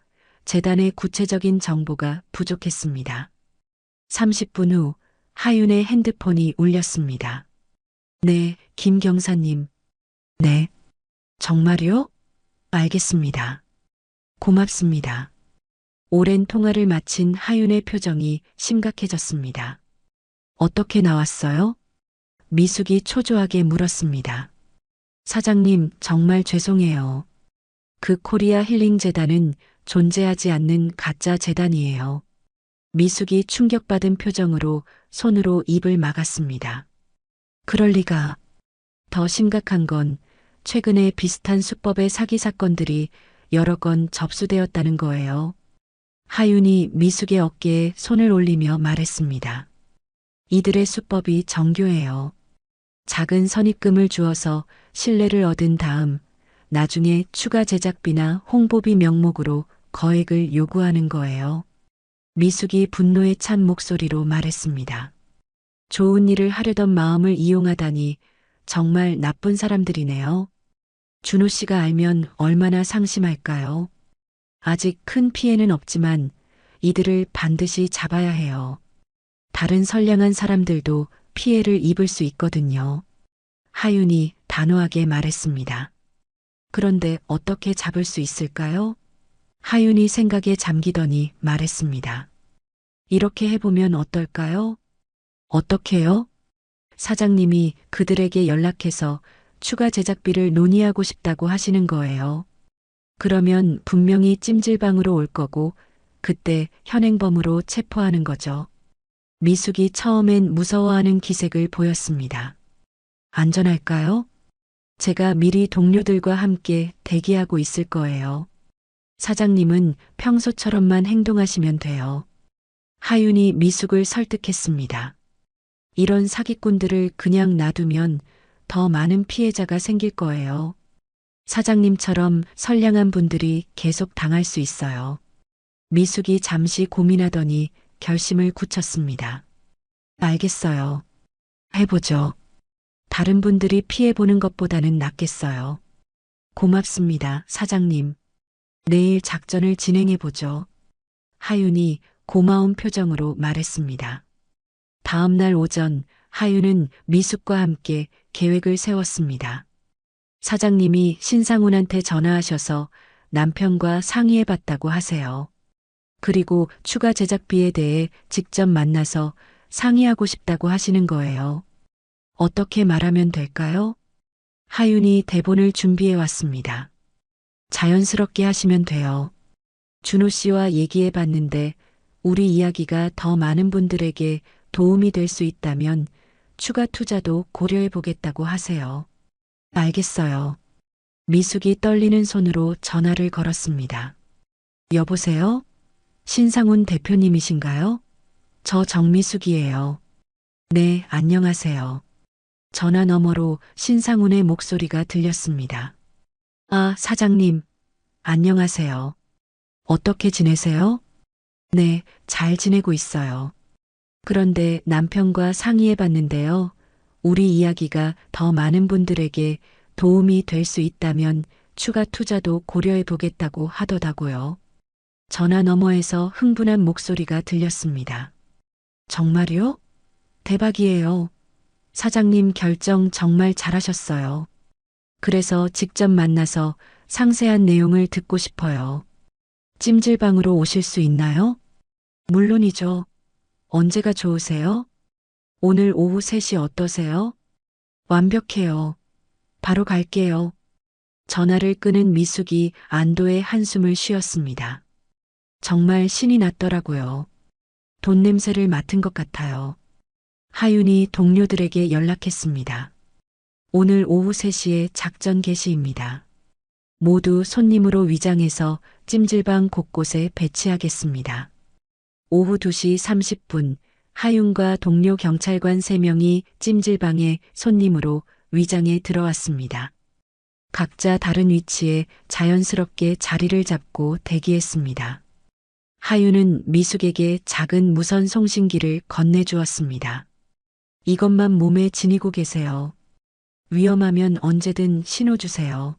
재단의 구체적인 정보가 부족했습니다. 30분 후 하윤의 핸드폰이 울렸습니다. 네, 김 경사님. 네. 정말요? 알겠습니다. 고맙습니다. 오랜 통화를 마친 하윤의 표정이 심각해졌습니다. 어떻게 나왔어요? 미숙이 초조하게 물었습니다. 사장님, 정말 죄송해요. 그 코리아 힐링 재단은 존재하지 않는 가짜 재단이에요. 미숙이 충격받은 표정으로 손으로 입을 막았습니다. 그럴 리가. 더 심각한 건 최근에 비슷한 수법의 사기 사건들이 여러 건 접수되었다는 거예요. 하윤이 미숙의 어깨에 손을 올리며 말했습니다. 이들의 수법이 정교해요. 작은 선입금을 주어서 신뢰를 얻은 다음 나중에 추가 제작비나 홍보비 명목으로 거액을 요구하는 거예요. 미숙이 분노에 찬 목소리로 말했습니다. 좋은 일을 하려던 마음을 이용하다니 정말 나쁜 사람들이네요. 준호 씨가 알면 얼마나 상심할까요? 아직 큰 피해는 없지만 이들을 반드시 잡아야 해요. 다른 선량한 사람들도 피해를 입을 수 있거든요. 하윤이 단호하게 말했습니다. 그런데 어떻게 잡을 수 있을까요? 하윤이 생각에 잠기더니 말했습니다. 이렇게 해보면 어떨까요? 어떻게요? 사장님이 그들에게 연락해서 추가 제작비를 논의하고 싶다고 하시는 거예요. 그러면 분명히 찜질방으로 올 거고 그때 현행범으로 체포하는 거죠. 미숙이 처음엔 무서워하는 기색을 보였습니다. 안전할까요? 제가 미리 동료들과 함께 대기하고 있을 거예요. 사장님은 평소처럼만 행동하시면 돼요. 하윤이 미숙을 설득했습니다. 이런 사기꾼들을 그냥 놔두면 더 많은 피해자가 생길 거예요. 사장님처럼 선량한 분들이 계속 당할 수 있어요. 미숙이 잠시 고민하더니 결심을 굳혔습니다. 알겠어요. 해보죠. 다른 분들이 피해보는 것보다는 낫겠어요. 고맙습니다, 사장님. 내일 작전을 진행해보죠. 하윤이 고마운 표정으로 말했습니다. 다음 날 오전 하윤은 미숙과 함께 계획을 세웠습니다. 사장님이 신상훈한테 전화하셔서 남편과 상의해봤다고 하세요. 그리고 추가 제작비에 대해 직접 만나서 상의하고 싶다고 하시는 거예요. 어떻게 말하면 될까요? 하윤이 대본을 준비해 왔습니다. 자연스럽게 하시면 돼요. 준호 씨와 얘기해 봤는데 우리 이야기가 더 많은 분들에게 도움이 될 수 있다면 추가 투자도 고려해 보겠다고 하세요. 알겠어요. 미숙이 떨리는 손으로 전화를 걸었습니다. 여보세요? 신상훈 대표님이신가요? 저 정미숙이에요. 네, 안녕하세요. 전화 너머로 신상훈의 목소리가 들렸습니다. 아, 사장님. 안녕하세요. 어떻게 지내세요? 네, 잘 지내고 있어요. 그런데 남편과 상의해 봤는데요. 우리 이야기가 더 많은 분들에게 도움이 될 수 있다면 추가 투자도 고려해 보겠다고 하더라고요. 전화 너머에서 흥분한 목소리가 들렸습니다. 정말요? 대박이에요. 사장님 결정 정말 잘하셨어요. 그래서 직접 만나서 상세한 내용을 듣고 싶어요. 찜질방으로 오실 수 있나요? 물론이죠. 언제가 좋으세요? 오늘 오후 3시 어떠세요? 완벽해요. 바로 갈게요. 전화를 끄는 미숙이 안도의 한숨을 쉬었습니다. 정말 신이 났더라고요. 돈 냄새를 맡은 것 같아요. 하윤이 동료들에게 연락했습니다. 오늘 오후 3시에 작전 개시입니다. 모두 손님으로 위장해서 찜질방 곳곳에 배치하겠습니다. 오후 2시 30분 하윤과 동료 경찰관 3명이 찜질방에 손님으로 위장에 들어왔습니다. 각자 다른 위치에 자연스럽게 자리를 잡고 대기했습니다. 하윤은 미숙에게 작은 무선 송신기를 건네주었습니다. 이것만 몸에 지니고 계세요. 위험하면 언제든 신호 주세요.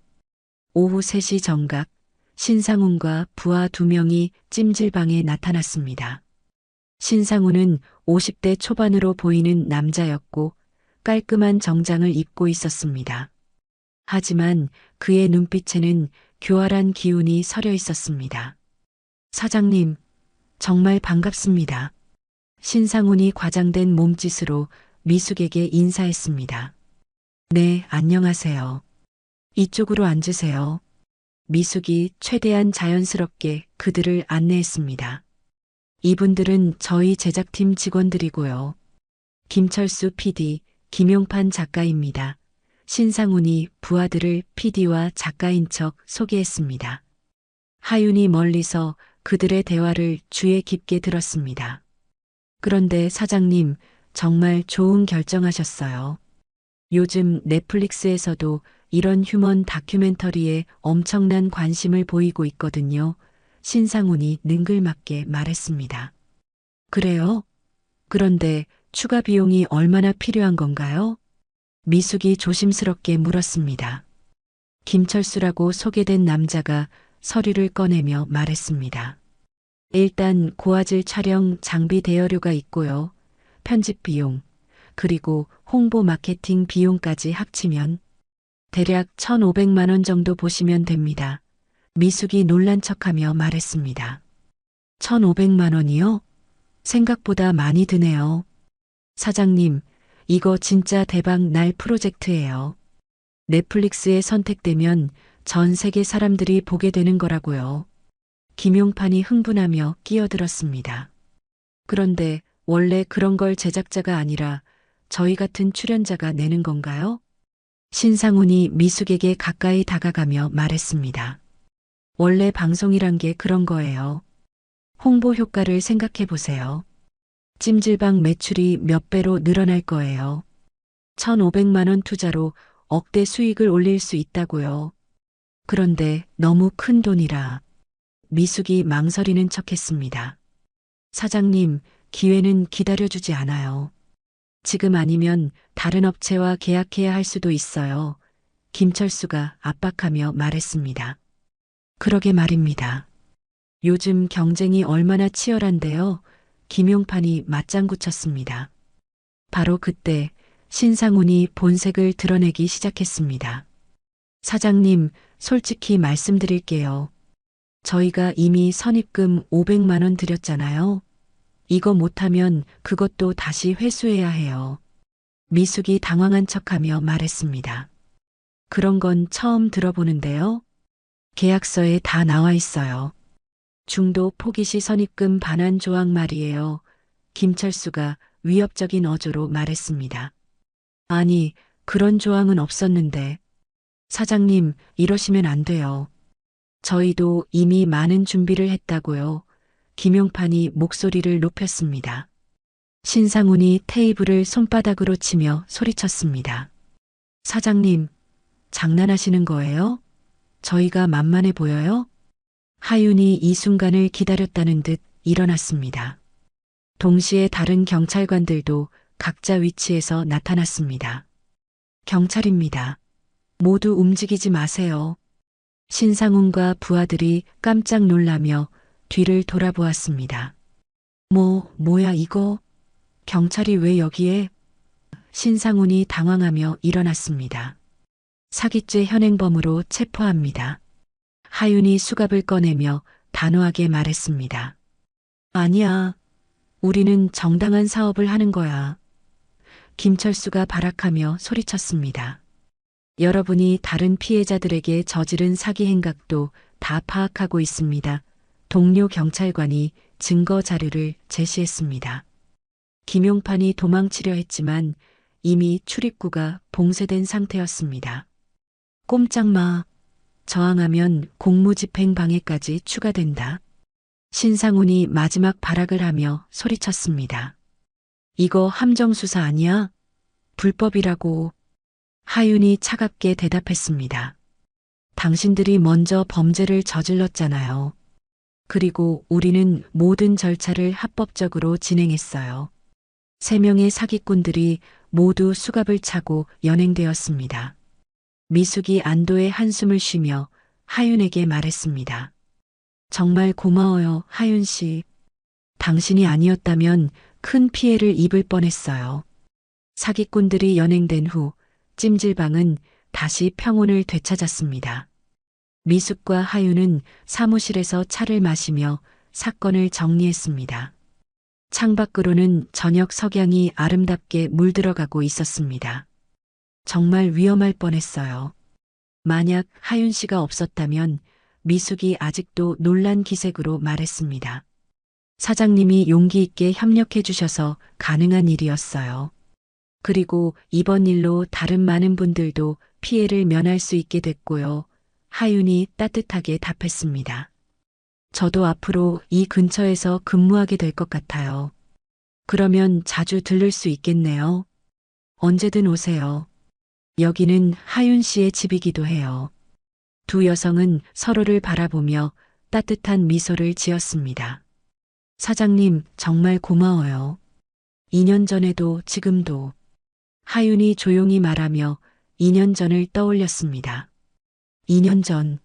오후 3시 정각 신상훈과 부하 2명이 찜질방에 나타났습니다. 신상훈은 50대 초반으로 보이는 남자였고 깔끔한 정장을 입고 있었습니다. 하지만 그의 눈빛에는 교활한 기운이 서려 있었습니다. 사장님, 정말 반갑습니다. 신상훈이 과장된 몸짓으로 미숙에게 인사했습니다. 네, 안녕하세요. 이쪽으로 앉으세요. 미숙이 최대한 자연스럽게 그들을 안내했습니다. 이분들은 저희 제작팀 직원들이고요. 김철수 PD, 김용판 작가입니다. 신상훈이 부하들을 PD와 작가인 척 소개했습니다. 하윤이 멀리서 그들의 대화를 주의 깊게 들었습니다. 그런데 사장님, 정말 좋은 결정하셨어요. 요즘 넷플릭스에서도 이런 휴먼 다큐멘터리에 엄청난 관심을 보이고 있거든요. 신상훈이 능글맞게 말했습니다. 그래요? 그런데 추가 비용이 얼마나 필요한 건가요? 미숙이 조심스럽게 물었습니다. 김철수라고 소개된 남자가 서류를 꺼내며 말했습니다. 일단 고화질 촬영 장비 대여료가 있고요. 편집 비용, 그리고 홍보 마케팅 비용까지 합치면 대략 1,500만 원 정도 보시면 됩니다. 미숙이 놀란 척하며 말했습니다. 1,500만 원이요? 생각보다 많이 드네요. 사장님, 이거 진짜 대박 날 프로젝트예요. 넷플릭스에 선택되면 전 세계 사람들이 보게 되는 거라고요. 김용판이 흥분하며 끼어들었습니다. 그런데 원래 그런 걸 제작자가 아니라 저희 같은 출연자가 내는 건가요? 신상훈이 미숙에게 가까이 다가가며 말했습니다. 원래 방송이란 게 그런 거예요. 홍보 효과를 생각해 보세요. 찜질방 매출이 몇 배로 늘어날 거예요. 1,500만 원 투자로 억대 수익을 올릴 수 있다고요. 그런데 너무 큰 돈이라 미숙이 망설이는 척했습니다. 사장님, 기회는 기다려주지 않아요. 지금 아니면 다른 업체와 계약해야 할 수도 있어요. 김철수가 압박하며 말했습니다. 그러게 말입니다. 요즘 경쟁이 얼마나 치열한데요. 김용판이 맞장구 쳤습니다. 바로 그때 신상훈이 본색을 드러내기 시작했습니다. 사장님, 솔직히 말씀드릴게요. 저희가 이미 선입금 500만 원 드렸잖아요. 이거 못하면 그것도 다시 회수해야 해요. 미숙이 당황한 척하며 말했습니다. 그런 건 처음 들어보는데요. 계약서에 다 나와 있어요. 중도 포기 시 선입금 반환 조항 말이에요. 김철수가 위협적인 어조로 말했습니다. 아니, 그런 조항은 없었는데. 사장님, 이러시면 안 돼요. 저희도 이미 많은 준비를 했다고요. 김용판이 목소리를 높였습니다. 신상훈이 테이블을 손바닥으로 치며 소리쳤습니다. 사장님, 장난하시는 거예요? 저희가 만만해 보여요? 하윤이 이 순간을 기다렸다는 듯 일어났습니다. 동시에 다른 경찰관들도 각자 위치에서 나타났습니다. 경찰입니다. 모두 움직이지 마세요. 신상훈과 부하들이 깜짝 놀라며 뒤를 돌아보았습니다. 뭐야 이거? 경찰이 왜 여기에? 신상훈이 당황하며 일어났습니다. 사기죄 현행범으로 체포합니다. 하윤이 수갑을 꺼내며 단호하게 말했습니다. 아니야. 우리는 정당한 사업을 하는 거야. 김철수가 발악하며 소리쳤습니다. 여러분이 다른 피해자들에게 저지른 사기 행각도 다 파악하고 있습니다. 동료 경찰관이 증거 자료를 제시했습니다. 김용판이 도망치려 했지만 이미 출입구가 봉쇄된 상태였습니다. 꼼짝 마. 저항하면 공무집행 방해까지 추가된다. 신상훈이 마지막 발악을 하며 소리쳤습니다. 이거 함정수사 아니야? 불법이라고. 하윤이 차갑게 대답했습니다. 당신들이 먼저 범죄를 저질렀잖아요. 그리고 우리는 모든 절차를 합법적으로 진행했어요. 3명의 사기꾼들이 모두 수갑을 차고 연행되었습니다. 미숙이 안도의 한숨을 쉬며 하윤에게 말했습니다. 정말 고마워요, 하윤 씨. 당신이 아니었다면 큰 피해를 입을 뻔했어요. 사기꾼들이 연행된 후 찜질방은 다시 평온을 되찾았습니다. 미숙과 하윤은 사무실에서 차를 마시며 사건을 정리했습니다. 창밖으로는 저녁 석양이 아름답게 물들어가고 있었습니다. 정말 위험할 뻔했어요. 만약 하윤 씨가 없었다면 미숙이 아직도 놀란 기색으로 말했습니다. 사장님이 용기 있게 협력해 주셔서 가능한 일이었어요. 그리고 이번 일로 다른 많은 분들도 피해를 면할 수 있게 됐고요. 하윤이 따뜻하게 답했습니다. 저도 앞으로 이 근처에서 근무하게 될 것 같아요. 그러면 자주 들를 수 있겠네요. 언제든 오세요. 여기는 하윤 씨의 집이기도 해요. 두 여성은 서로를 바라보며 따뜻한 미소를 지었습니다. 사장님, 정말 고마워요. 2년 전에도 지금도. 하윤이 조용히 말하며 2년 전을 떠올렸습니다. 2년 전,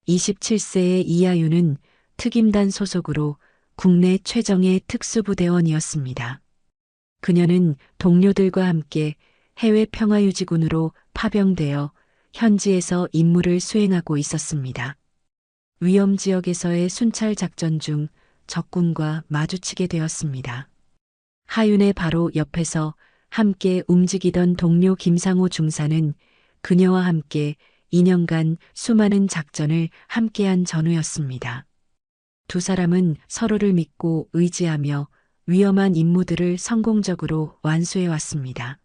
27세의 이하윤은 특임단 소속으로 국내 최정예 특수부대원이었습니다. 그녀는 동료들과 함께 해외 평화유지군으로 파병되어 현지에서 임무를 수행하고 있었습니다. 위험 지역에서의 순찰 작전 중 적군과 마주치게 되었습니다. 하윤의 바로 옆에서 함께 움직이던 동료 김상호 중사는 그녀와 함께 2년간 수많은 작전을 함께한 전우였습니다. 두 사람은 서로를 믿고 의지하며 위험한 임무들을 성공적으로 완수해 왔습니다.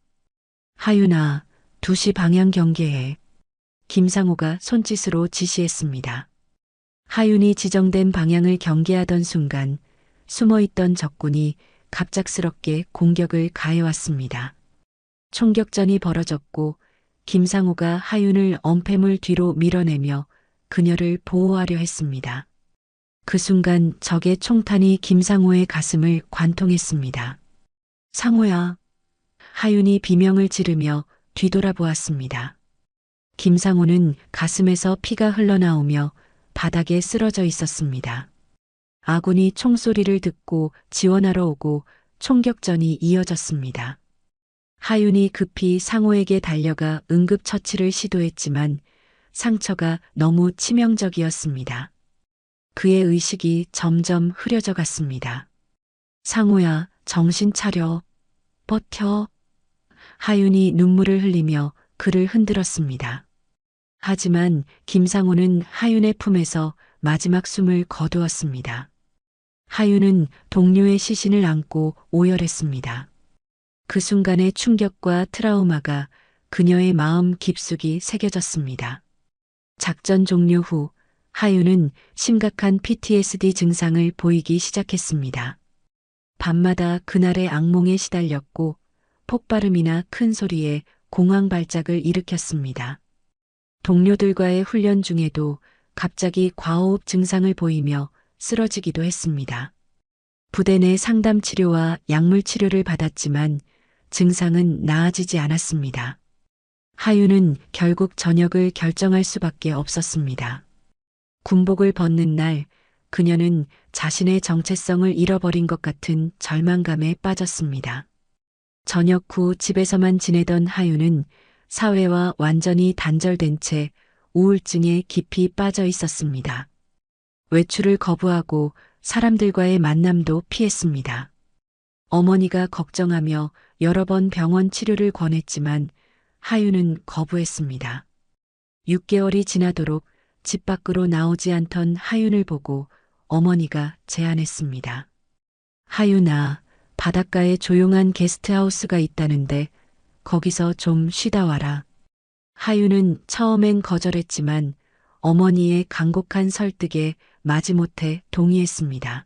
하윤아, 2시 방향 경계해. 김상호가 손짓으로 지시했습니다. 하윤이 지정된 방향을 경계하던 순간 숨어있던 적군이 갑작스럽게 공격을 가해왔습니다. 총격전이 벌어졌고 김상호가 하윤을 엄폐물 뒤로 밀어내며 그녀를 보호하려 했습니다. 그 순간 적의 총탄이 김상호의 가슴을 관통했습니다. 상호야. 하윤이 비명을 지르며 뒤돌아보았습니다. 김상호는 가슴에서 피가 흘러나오며 바닥에 쓰러져 있었습니다. 아군이 총소리를 듣고 지원하러 오고 총격전이 이어졌습니다. 하윤이 급히 상호에게 달려가 응급처치를 시도했지만 상처가 너무 치명적이었습니다. 그의 의식이 점점 흐려져 갔습니다. 상호야, 정신 차려. 버텨. 하윤이 눈물을 흘리며 그를 흔들었습니다. 하지만 김상호는 하윤의 품에서 마지막 숨을 거두었습니다. 하윤은 동료의 시신을 안고 오열했습니다. 그 순간의 충격과 트라우마가 그녀의 마음 깊숙이 새겨졌습니다. 작전 종료 후 하윤은 심각한 PTSD 증상을 보이기 시작했습니다. 밤마다 그날의 악몽에 시달렸고 폭발음이나 큰 소리에 공황 발작을 일으켰습니다. 동료들과의 훈련 중에도 갑자기 과호흡 증상을 보이며 쓰러지기도 했습니다. 부대 내 상담 치료와 약물 치료를 받았지만 증상은 나아지지 않았습니다. 하윤은 결국 전역을 결정할 수밖에 없었습니다. 군복을 벗는 날 그녀는 자신의 정체성을 잃어버린 것 같은 절망감에 빠졌습니다. 전역 후 집에서만 지내던 하윤은 사회와 완전히 단절된 채 우울증에 깊이 빠져 있었습니다. 외출을 거부하고 사람들과의 만남도 피했습니다. 어머니가 걱정하며 여러 번 병원 치료를 권했지만 하윤은 거부했습니다. 6개월이 지나도록 집 밖으로 나오지 않던 하윤을 보고 어머니가 제안했습니다. 하윤아, 바닷가에 조용한 게스트하우스가 있다는데 거기서 좀 쉬다 와라. 하윤은 처음엔 거절했지만 어머니의 간곡한 설득에 마지못해 동의했습니다.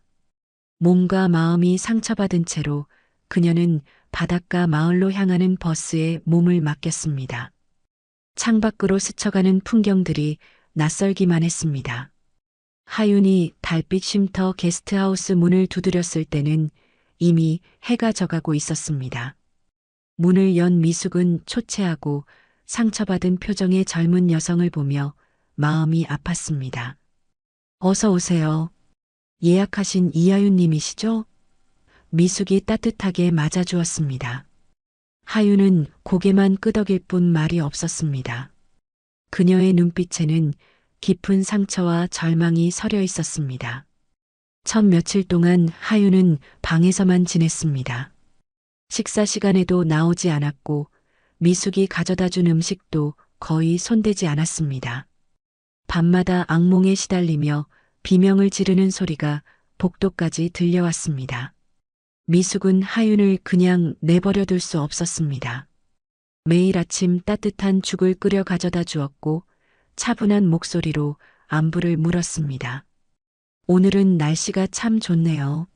몸과 마음이 상처받은 채로 그녀는 바닷가 마을로 향하는 버스에 몸을 맡겼습니다. 창밖으로 스쳐가는 풍경들이 낯설기만 했습니다. 하윤이 달빛 쉼터 게스트하우스 문을 두드렸을 때는 이미 해가 져가고 있었습니다. 문을 연 미숙은 초췌하고 상처받은 표정의 젊은 여성을 보며 마음이 아팠습니다. 어서 오세요. 예약하신 이하윤 님이시죠? 미숙이 따뜻하게 맞아주었습니다. 하윤은 고개만 끄덕일 뿐 말이 없었습니다. 그녀의 눈빛에는 깊은 상처와 절망이 서려 있었습니다. 첫 며칠 동안 하윤은 방에서만 지냈습니다. 식사 시간에도 나오지 않았고 미숙이 가져다 준 음식도 거의 손대지 않았습니다. 밤마다 악몽에 시달리며 비명을 지르는 소리가 복도까지 들려왔습니다. 미숙은 하윤을 그냥 내버려 둘 수 없었습니다. 매일 아침 따뜻한 죽을 끓여 가져다 주었고 차분한 목소리로 안부를 물었습니다. 오늘은 날씨가 참 좋네요.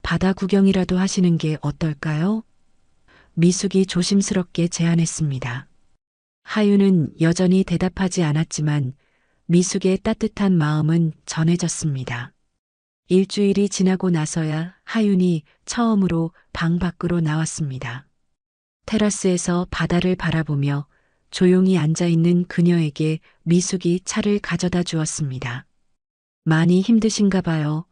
바다 구경이라도 하시는 게 어떨까요? 미숙이 조심스럽게 제안했습니다. 하윤은 여전히 대답하지 않았지만 미숙의 따뜻한 마음은 전해졌습니다. 일주일이 지나고 나서야 하윤이 처음으로 방 밖으로 나왔습니다. 테라스에서 바다를 바라보며 조용히 앉아있는 그녀에게 미숙이 차를 가져다 주었습니다. 많이 힘드신가 봐요.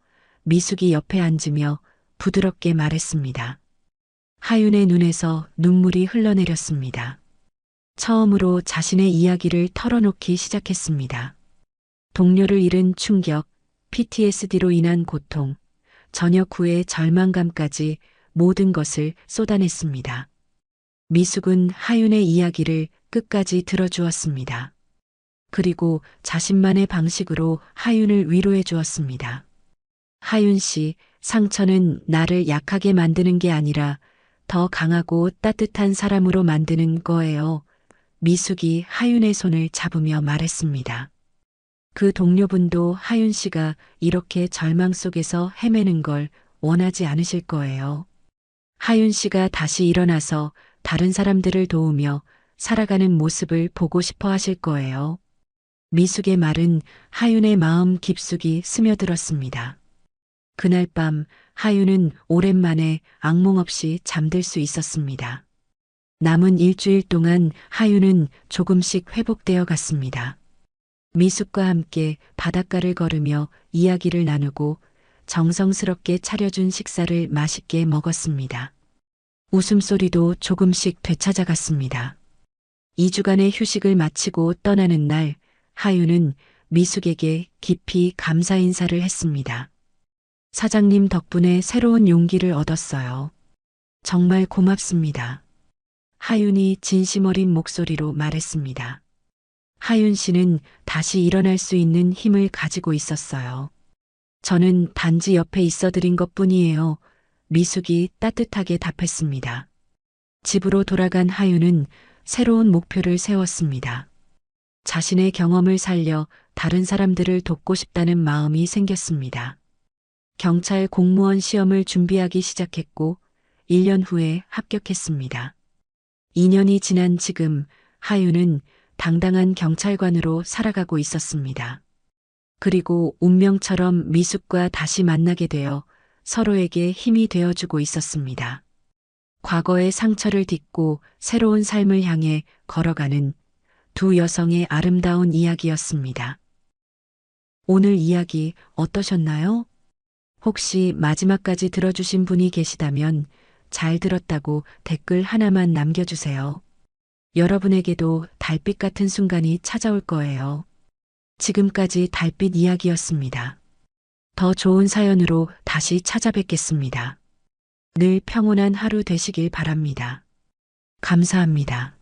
미숙이 옆에 앉으며 부드럽게 말했습니다. 하윤의 눈에서 눈물이 흘러내렸습니다. 처음으로 자신의 이야기를 털어놓기 시작했습니다. 동료를 잃은 충격, PTSD로 인한 고통, 전역 후의 절망감까지 모든 것을 쏟아냈습니다. 미숙은 하윤의 이야기를 끝까지 들어주었습니다. 그리고 자신만의 방식으로 하윤을 위로해 주었습니다. 하윤 씨, 상처는 나를 약하게 만드는 게 아니라 더 강하고 따뜻한 사람으로 만드는 거예요. 미숙이 하윤의 손을 잡으며 말했습니다. 그 동료분도 하윤 씨가 이렇게 절망 속에서 헤매는 걸 원하지 않으실 거예요. 하윤 씨가 다시 일어나서 다른 사람들을 도우며 살아가는 모습을 보고 싶어 하실 거예요. 미숙의 말은 하윤의 마음 깊숙이 스며들었습니다. 그날 밤 하윤은 오랜만에 악몽 없이 잠들 수 있었습니다. 남은 일주일 동안 하윤은 조금씩 회복되어 갔습니다. 미숙과 함께 바닷가를 걸으며 이야기를 나누고 정성스럽게 차려준 식사를 맛있게 먹었습니다. 웃음소리도 조금씩 되찾아갔습니다. 2주간의 휴식을 마치고 떠나는 날, 하윤은 미숙에게 깊이 감사 인사를 했습니다. 사장님 덕분에 새로운 용기를 얻었어요. 정말 고맙습니다. 하윤이 진심 어린 목소리로 말했습니다. 하윤 씨는 다시 일어날 수 있는 힘을 가지고 있었어요. 저는 단지 옆에 있어 드린 것 뿐이에요. 미숙이 따뜻하게 답했습니다. 집으로 돌아간 하윤은 새로운 목표를 세웠습니다. 자신의 경험을 살려 다른 사람들을 돕고 싶다는 마음이 생겼습니다. 경찰 공무원 시험을 준비하기 시작했고 1년 후에 합격했습니다. 2년이 지난 지금 하윤은 당당한 경찰관으로 살아가고 있었습니다. 그리고 운명처럼 미숙과 다시 만나게 되어 서로에게 힘이 되어주고 있었습니다. 과거의 상처를 딛고 새로운 삶을 향해 걸어가는 두 여성의 아름다운 이야기였습니다. 오늘 이야기 어떠셨나요? 혹시 마지막까지 들어주신 분이 계시다면 잘 들었다고 댓글 하나만 남겨주세요. 여러분에게도 달빛 같은 순간이 찾아올 거예요. 지금까지 달빛 이야기였습니다. 더 좋은 사연으로 다시 찾아뵙겠습니다. 늘 평온한 하루 되시길 바랍니다. 감사합니다.